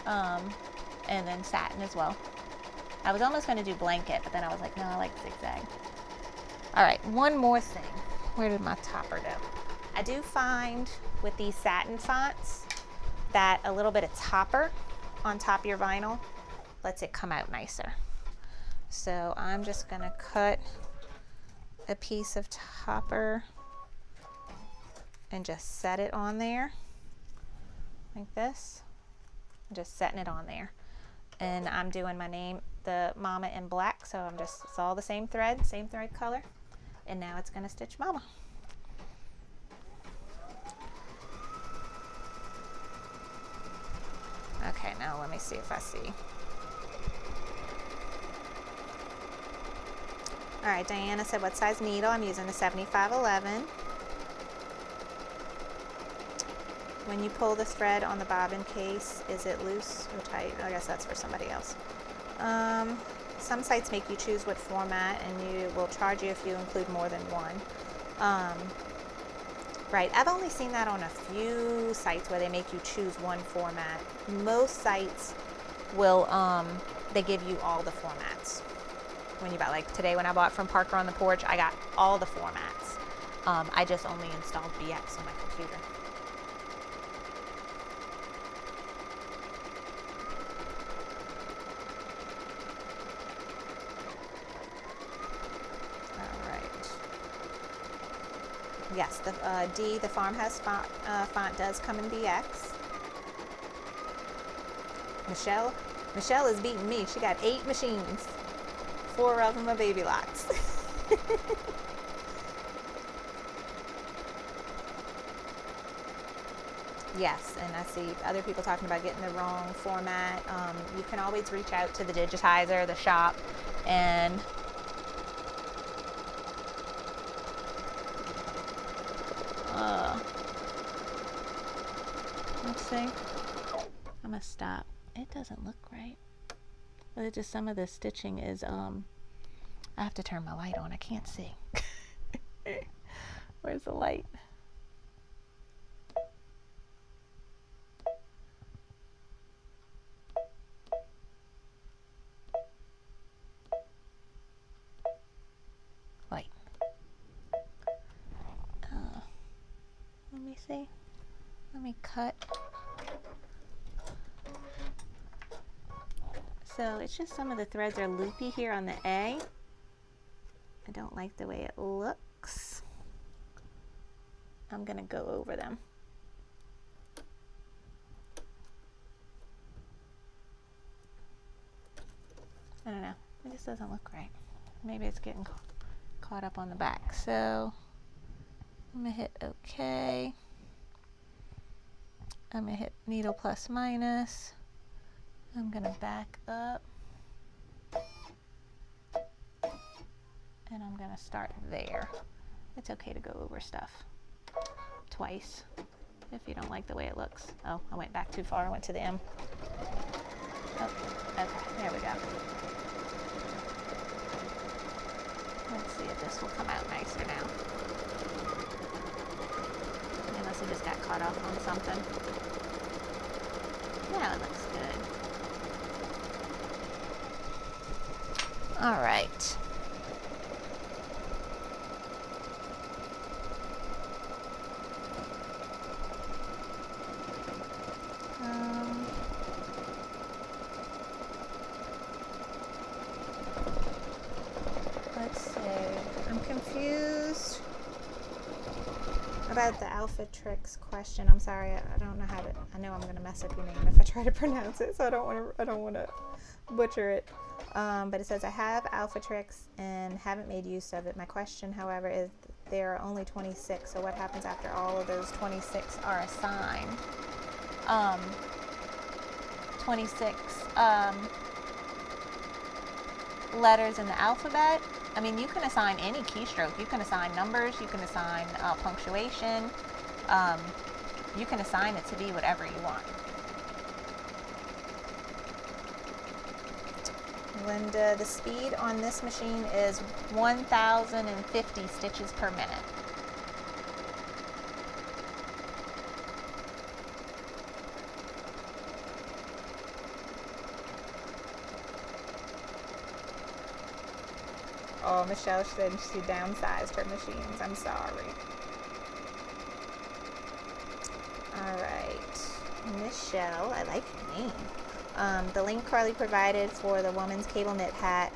And then satin as well. I was almost going to do blanket, but then I was like, no, I like zigzag. All right, one more thing. Where did my topper go? I do find with these satin fonts that a little bit of topper on top of your vinyl lets it come out nicer. So I'm just gonna cut a piece of topper and just set it on there like this. I'm just setting it on there. And I'm doing my name, the Mama in black, so it's all the same thread color. And now it's gonna stitch Mama. Okay, now let me see if I see. All right, Diana said, what size needle? I'm using a 7511. When you pull the thread on the bobbin case, is it loose or tight? I guess that's for somebody else. Some sites make you choose what format, and you will charge you if you include more than one. Right, I've only seen that on a few sites where they make you choose one format. Most sites will, they give you all the formats. When you buy, like today when I bought from Parker on the Porch, I got all the formats. I just only installed BX on my computer. All right. Yes, the D, the farmhouse font does come in BX. Michelle is beating me. She got 8 machines. 4 of them are Baby Locks. Yes, and I see other people talking about getting the wrong format. You can always reach out to the digitizer, the shop, and let's see. I'm gonna stop. It doesn't look right. But it's just some of the stitching is, I have to turn my light on. I can't see. Where's the light? Light. Let me see. Let me cut. So it's just some of the threads are loopy here on the A. I don't like the way it looks. I'm gonna go over them. I don't know, it just doesn't look right. Maybe it's getting caught up on the back. So I'm gonna hit OK. I'm gonna hit needle plus minus. I'm gonna back up and I'm gonna start there. It's okay to go over stuff twice if you don't like the way it looks. Oh, I went back too far. I went to the M. Oh, okay, there we go. Let's see if this will come out nicer now. Unless it just got caught off on something. Yeah, it looks good. All right. About the Alpha Tricks question, I'm sorry, I don't know how to. I know I'm gonna mess up your name if I try to pronounce it, so I don't want to butcher it. But it says I have Alpha Tricks and haven't made use of it. My question, however, is there are only 26. So what happens after all of those 26 are assigned? 26 letters in the alphabet. I mean, you can assign any keystroke. You can assign numbers. You can assign punctuation. You can assign it to be whatever you want. Linda, the speed on this machine is 1,050 stitches per minute. Oh, Michelle said she downsized her machines. I'm sorry. All right. Michelle, I like your name. The link Carly provided for the woman's cable knit hat,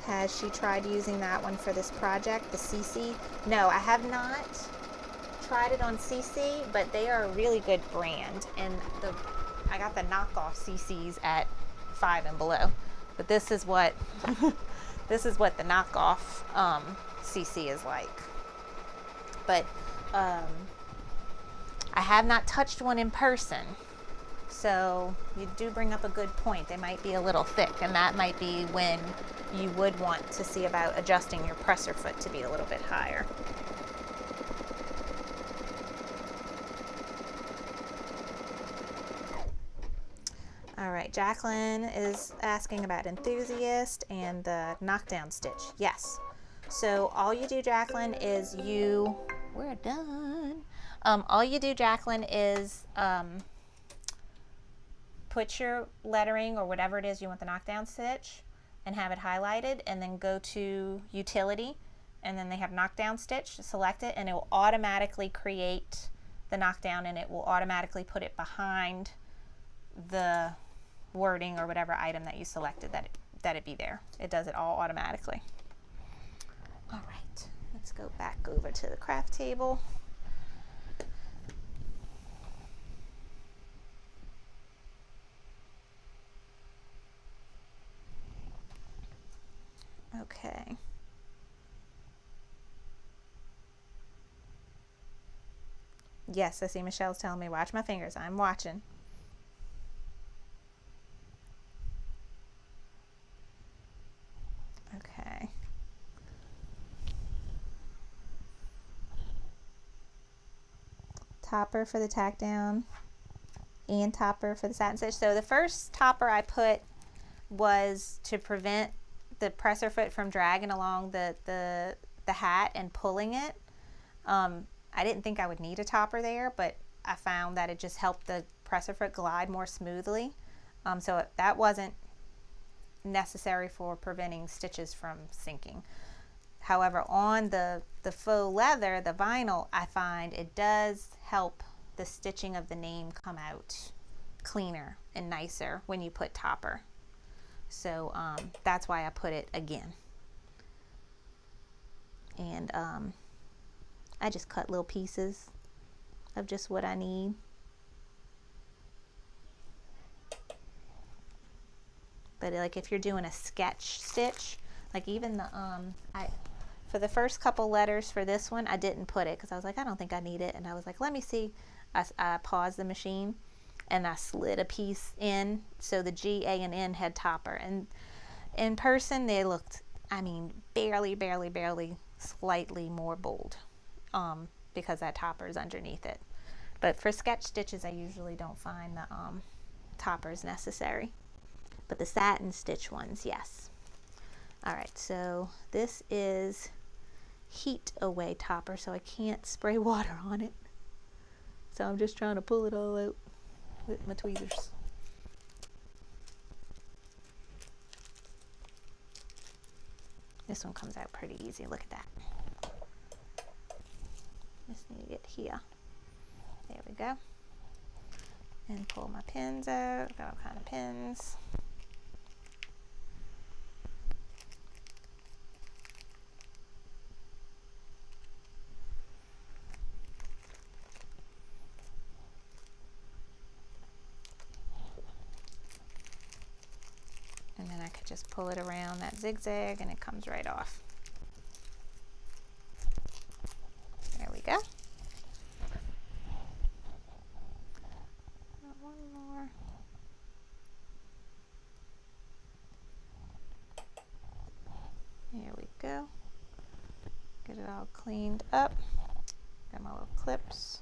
has she tried using that one for this project, the CC? No, I have not tried it on CC, but they are a really good brand. And I got the knockoff CCs at Five and Below. But this is what this is what the knockoff CC is like. But I have not touched one in person. So you do bring up a good point. They might be a little thick, and that might be when you would want to see about adjusting your presser foot to be a little bit higher. All right, Jacqueline is asking about enthusiast and the knockdown stitch. Yes. So all you do, Jacqueline, is we're done. All you do, Jacqueline, is put your lettering or whatever it is you want the knockdown stitch and have it highlighted, and then go to utility, and then they have knockdown stitch. Select it, and it will automatically create the knockdown, and it will automatically put it behind the wording or whatever item that you selected that it be there. It does it all automatically. All right, let's go back over to the craft table. Okay. Yes, I see Michelle's telling me watch my fingers. I'm watching. Okay. Topper for the tack down and topper for the satin stitch. So the first topper I put was to prevent the presser foot from dragging along the hat and pulling it. I didn't think I would need a topper there, but I found that it just helped the presser foot glide more smoothly. So that wasn't necessary for preventing stitches from sinking. However, on the faux leather, the vinyl, I find it does help the stitching of the name come out cleaner and nicer when you put topper. So that's why I put it again. And I just cut little pieces of just what I need. But like if you're doing a sketch stitch, like even the for the first couple letters for this one, I didn't put it because I was like, I don't think I need it, and I was like, let me see. I paused the machine and I slid a piece in, so the G, A, and N had topper, and in person they looked, I mean, barely slightly more bold, because that topper is underneath it. But for sketch stitches, I usually don't find the toppers necessary, but the satin stitch ones, yes. All right, so this is heat away topper, so I can't spray water on it. So I'm just trying to pull it all out with my tweezers. This one comes out pretty easy. Look at that. Just need to get here. There we go. And pull my pins out. Got all kind of pins. just pull it around that zigzag and it comes right off. There we go. One more. There we go. Get it all cleaned up. Got my little clips.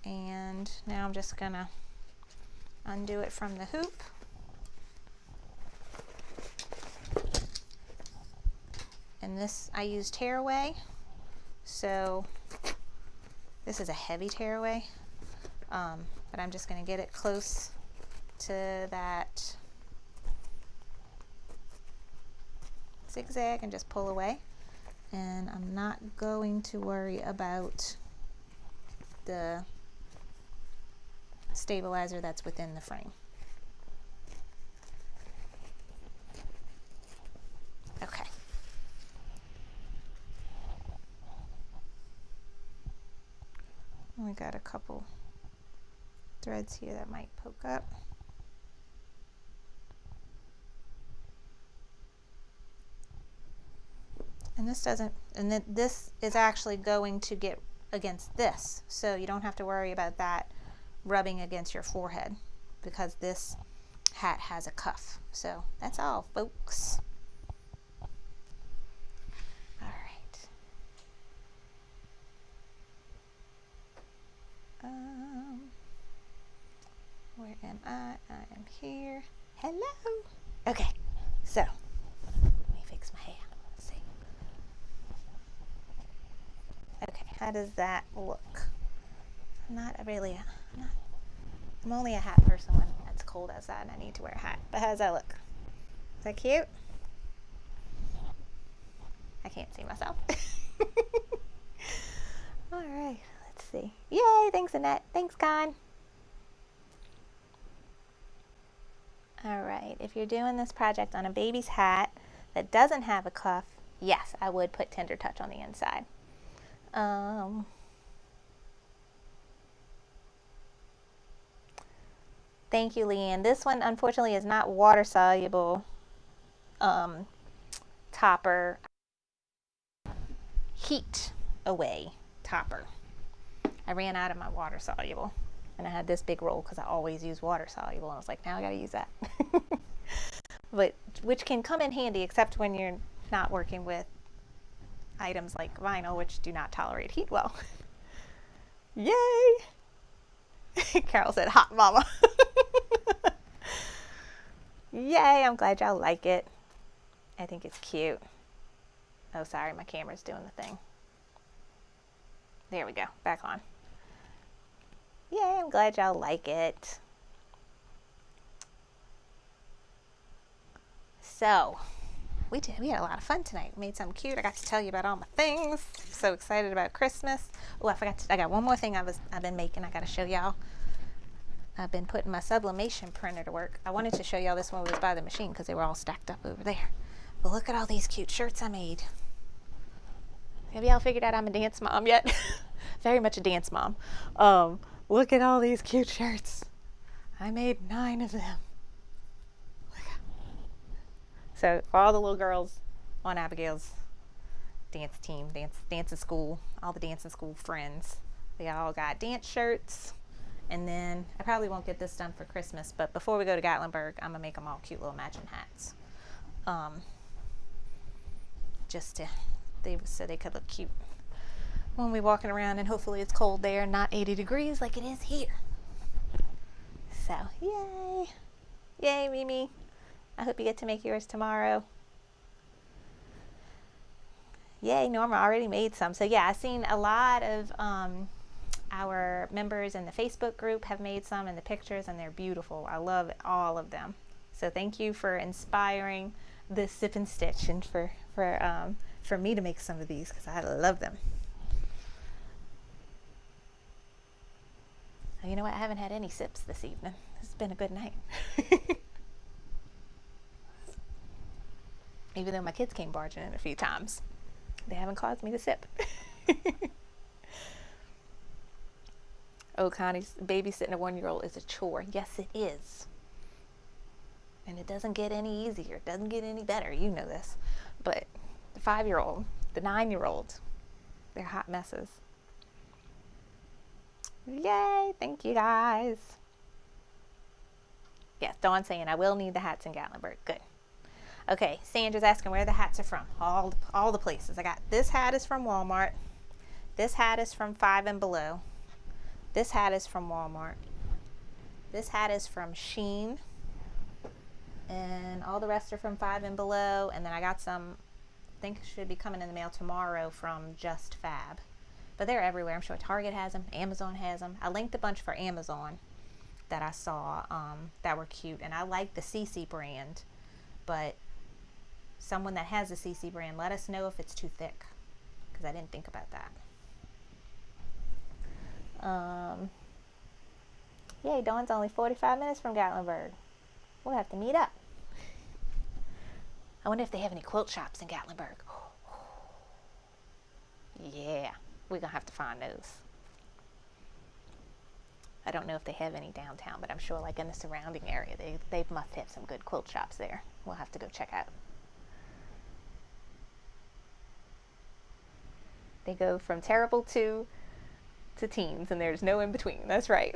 And now I'm just gonna undo it from the hoop. And this, I use tearaway. So this is a heavy tearaway. But I'm just gonna get it close to that zigzag and just pull away. And I'm not going to worry about the stabilizer that's within the frame. Okay. We got a couple threads here that might poke up. And this doesn't, and then this is actually going to get against this, so you don't have to worry about that rubbing against your forehead because this hat has a cuff. So that's all, folks. All right. Where am I? I am here. Hello. Okay, so let me fix my hair. Let's see. Okay, how does that look? I'm only a hat person when it's cold outside and I need to wear a hat. But how does that look? Is that cute? I can't see myself. All right, let's see. Yay, thanks Annette. Thanks, Con. All right, if you're doing this project on a baby's hat that doesn't have a cuff, yes, I would put Tender Touch on the inside. Thank you, Leanne. This one, unfortunately, is not water-soluble topper. Heat away topper. I ran out of my water-soluble, and I had this big roll because I always use water-soluble. And I was like, now I got to use that. But which can come in handy, except when you're not working with items like vinyl, which do not tolerate heat well. Yay! Carol said, hot mama. Yay, I'm glad y'all like it. I think it's cute. Oh, sorry, my camera's doing the thing. There we go, back on. Yay, I'm glad y'all like it. So, we had a lot of fun tonight. We made something cute. I got to tell you about all my things. So excited about Christmas. Oh, I got one more thing I've been making. I got to show y'all. I've been putting my sublimation printer to work. I wanted to show y'all this one was by the machine because they were all stacked up over there. But look at all these cute shirts I made. Have y'all figured out I'm a dance mom yet? Very much a dance mom. Look at all these cute shirts. I made 9 of them. So for all the little girls on Abigail's dance team, dance in school, all the dance in school friends, they all got dance shirts. And then I probably won't get this done for Christmas, but before we go to Gatlinburg, I'm gonna make them all cute little matching hats. So they could look cute when we're walking around, and hopefully it's cold there and not 80 degrees like it is here. So yay, yay, Mimi. I hope you get to make yours tomorrow. Yay, Norma already made some. So yeah, I've seen a lot of our members in the Facebook group have made some, and the pictures, and they're beautiful. I love all of them. So thank you for inspiring this Sip and Stitch, and for me to make some of these because I love them. You know what? I haven't had any sips this evening. It's been a good night. Even though my kids came barging in a few times, they haven't caused me to sip. Oh, Connie's babysitting a 1-year-old is a chore. Yes, it is. And it doesn't get any easier. It doesn't get any better. You know this. But the 5-year-old, the 9-year-old, they're hot messes. Yay. Thank you, guys. Yes, Dawn's saying I will need the hats in Gatlinburg. Good. Okay, Sandra's asking where the hats are from. All the places. I got this hat is from Walmart. This hat is from Five and Below. This hat is from Walmart. This hat is from Shein. And all the rest are from Five and Below. And then I got some, I think should be coming in the mail tomorrow from Just Fab. But they're everywhere. I'm sure Target has them. Amazon has them. I linked a bunch for Amazon that I saw that were cute. And I like the CC brand. But someone that has the CC brand, let us know if it's too thick. Because I didn't think about that. Yay, Dawn's only 45 minutes from Gatlinburg. We'll have to meet up. I wonder if they have any quilt shops in Gatlinburg. Yeah, we're going to have to find those. I don't know if they have any downtown, but I'm sure like in the surrounding area, they must have some good quilt shops there. We'll have to go check out. They go from terrible to teens, and there's no in between. That's right.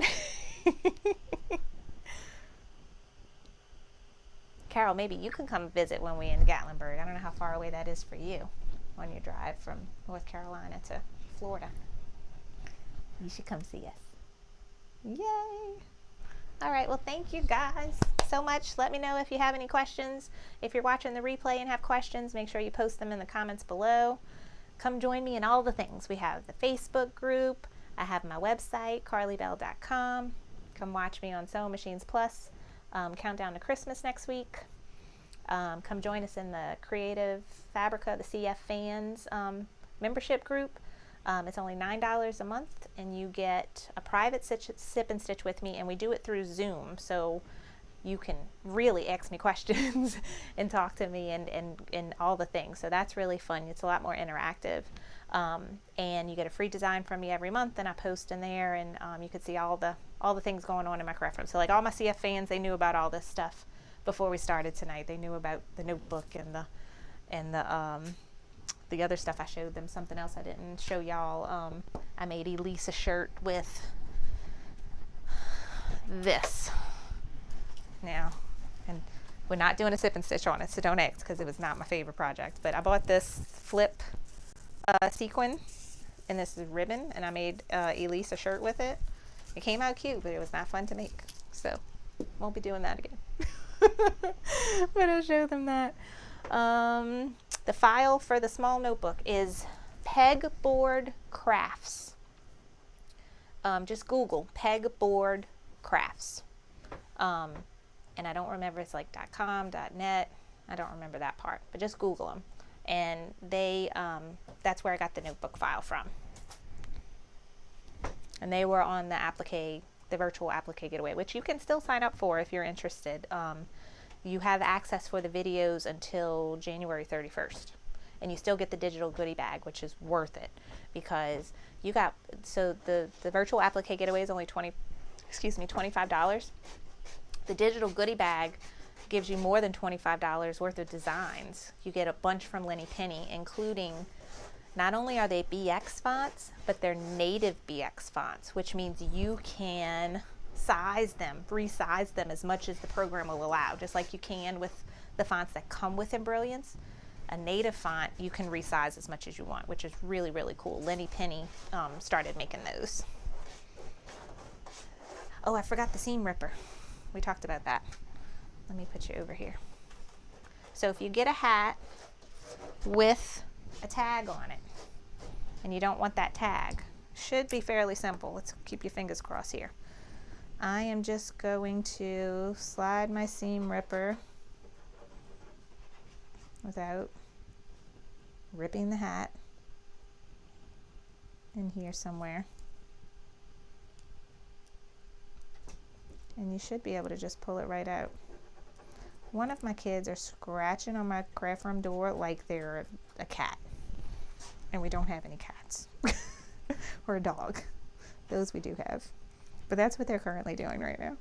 Carol, maybe you can come visit when we're in Gatlinburg. I don't know how far away that is for you on your drive from North Carolina to Florida. You should come see us. Yay! All right, well, thank you guys so much. Let me know if you have any questions. If you're watching the replay and have questions, make sure you post them in the comments below. Come join me in all the things. We have the Facebook group. I have my website, carlybell.com. Come watch me on Sewing Machines Plus. Countdown to Christmas next week. Come join us in the Creative Fabrica, the CF Fans membership group. It's only $9 a month, and you get a private sip and stitch with me, and we do it through Zoom, so you can really ask me questions and talk to me and all the things. So that's really fun. It's a lot more interactive. And you get a free design from me every month, and I post in there, and you can see all the things going on in my craft room. So like all my CF fans, they knew about all this stuff before we started tonight. They knew about the notebook and the other stuff I showed them. Something else I didn't show y'all. I made Elise a shirt with this. Now, and we're not doing a sip and stitch on it, so don't ask, because it was not my favorite project. But I bought this flip sequin, and this is ribbon, and I made Elise a shirt with it. It came out cute, but it was not fun to make, so won't be doing that again. But I'll show them that. The file for the small notebook is Pegboard Crafts. Just Google Pegboard Crafts. And I don't remember, it's like .com, .net. I don't remember that part, but just Google them. And they, that's where I got the notebook file from. And they were on the virtual applique giveaway, which you can still sign up for if you're interested. You have access for the videos until January 31st. And you still get the digital goodie bag, which is worth it, because you got, so the virtual applique giveaway is only $25. The digital goodie bag gives you more than $25 worth of designs. You get a bunch from Lenny Penny, including, not only are they BX fonts, but they're native BX fonts, which means you can resize them as much as the program will allow, just like you can with the fonts that come with Embrilliance. A native font you can resize as much as you want, which is really, really cool. Lenny Penny started making those. Oh, I forgot the seam ripper. We talked about that. Let me put you over here. So if you get a hat with a tag on it, and you don't want that tag, should be fairly simple. Let's keep your fingers crossed here. I am just going to slide my seam ripper without ripping the hat in here somewhere. And you should be able to just pull it right out. One of my kids are scratching on my craft room door like they're a cat. And we don't have any cats. Or a dog. Those we do have. But that's what they're currently doing right now.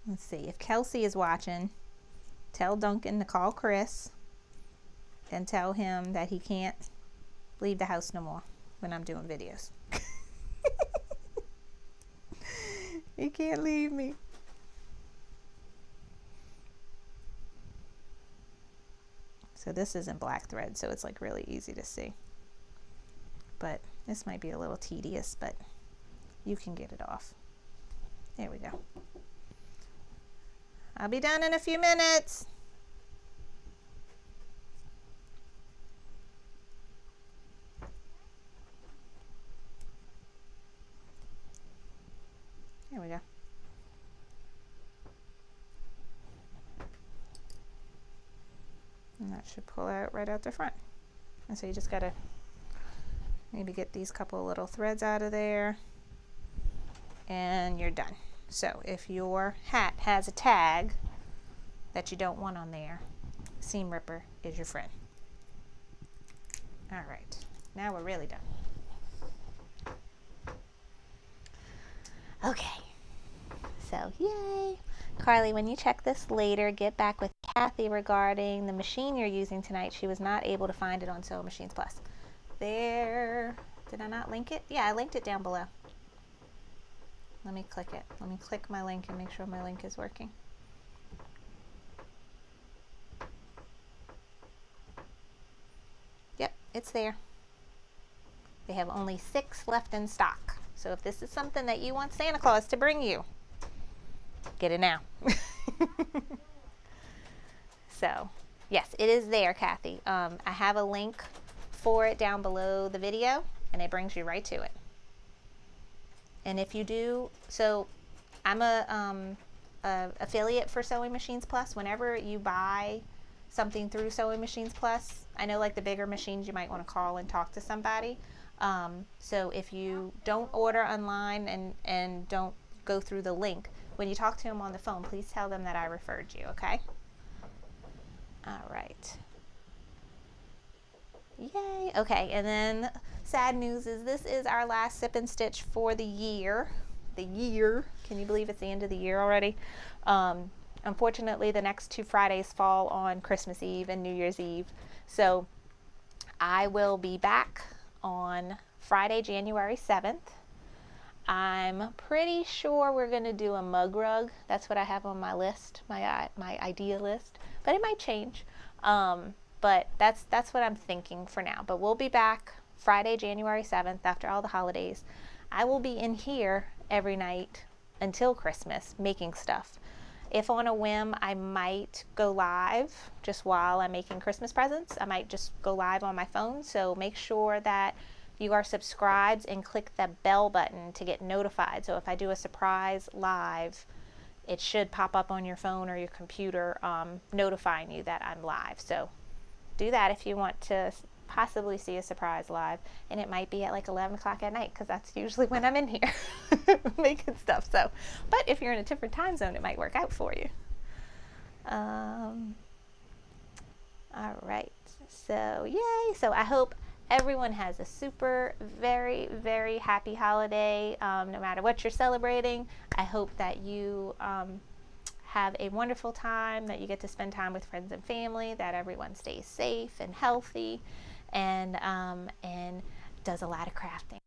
Let's see, if Kelsey is watching, tell Duncan to call Chris and tell him that he can't leave the house no more when I'm doing videos. He can't leave me. So this isn't black thread, so it's like really easy to see. But this might be a little tedious, but you can get it off. There we go. I'll be done in a few minutes. There we go. And that should pull out right out the front. And so you just gotta maybe get these couple little threads out of there and you're done. So if your hat has a tag that you don't want on there, seam ripper is your friend. All right, now we're really done. Okay, so yay. Carly, when you check this later, get back with Kathy regarding the machine you're using tonight. She was not able to find it on Sewing Machines Plus. There, did I not link it? Yeah, I linked it down below. Let me click it. Let me click my link and make sure my link is working. Yep, it's there. They have only 6 left in stock. So if this is something that you want Santa Claus to bring you, get it now. So, yes, it is there, Kathy. I have a link for it down below the video, and it brings you right to it. And if you do, so I'm a affiliate for Sewing Machines Plus. Whenever you buy something through Sewing Machines Plus, I know like the bigger machines you might want to call and talk to somebody. So if you don't order online and don't go through the link, when you talk to them on the phone, please tell them that I referred you, okay? All right. Yay. Okay, and then sad news is this is our last Sip and Stitch for the year. The year. Can you believe it's the end of the year already? Unfortunately, the next 2 Fridays fall on Christmas Eve and New Year's Eve. So I will be back on Friday, January 7th. I'm pretty sure we're going to do a mug rug. That's what I have on my list, my idea list. But it might change. But that's what I'm thinking for now. But we'll be back Friday, January 7th after all the holidays. I will be in here every night until Christmas making stuff. If on a whim I might go live just while I'm making Christmas presents, I might just go live on my phone. So make sure that you are subscribed and click the bell button to get notified. So if I do a surprise live, it should pop up on your phone or your computer notifying you that I'm live. So do that if you want to possibly see a surprise live. And it might be at like 11 o'clock at night because that's usually when I'm in here making stuff. So, but if you're in a different time zone, it might work out for you. All right. So yay. So I hope everyone has a super, very, very happy holiday. No matter what you're celebrating, I hope that you have a wonderful time, that you get to spend time with friends and family, that everyone stays safe and healthy, and does a lot of crafting.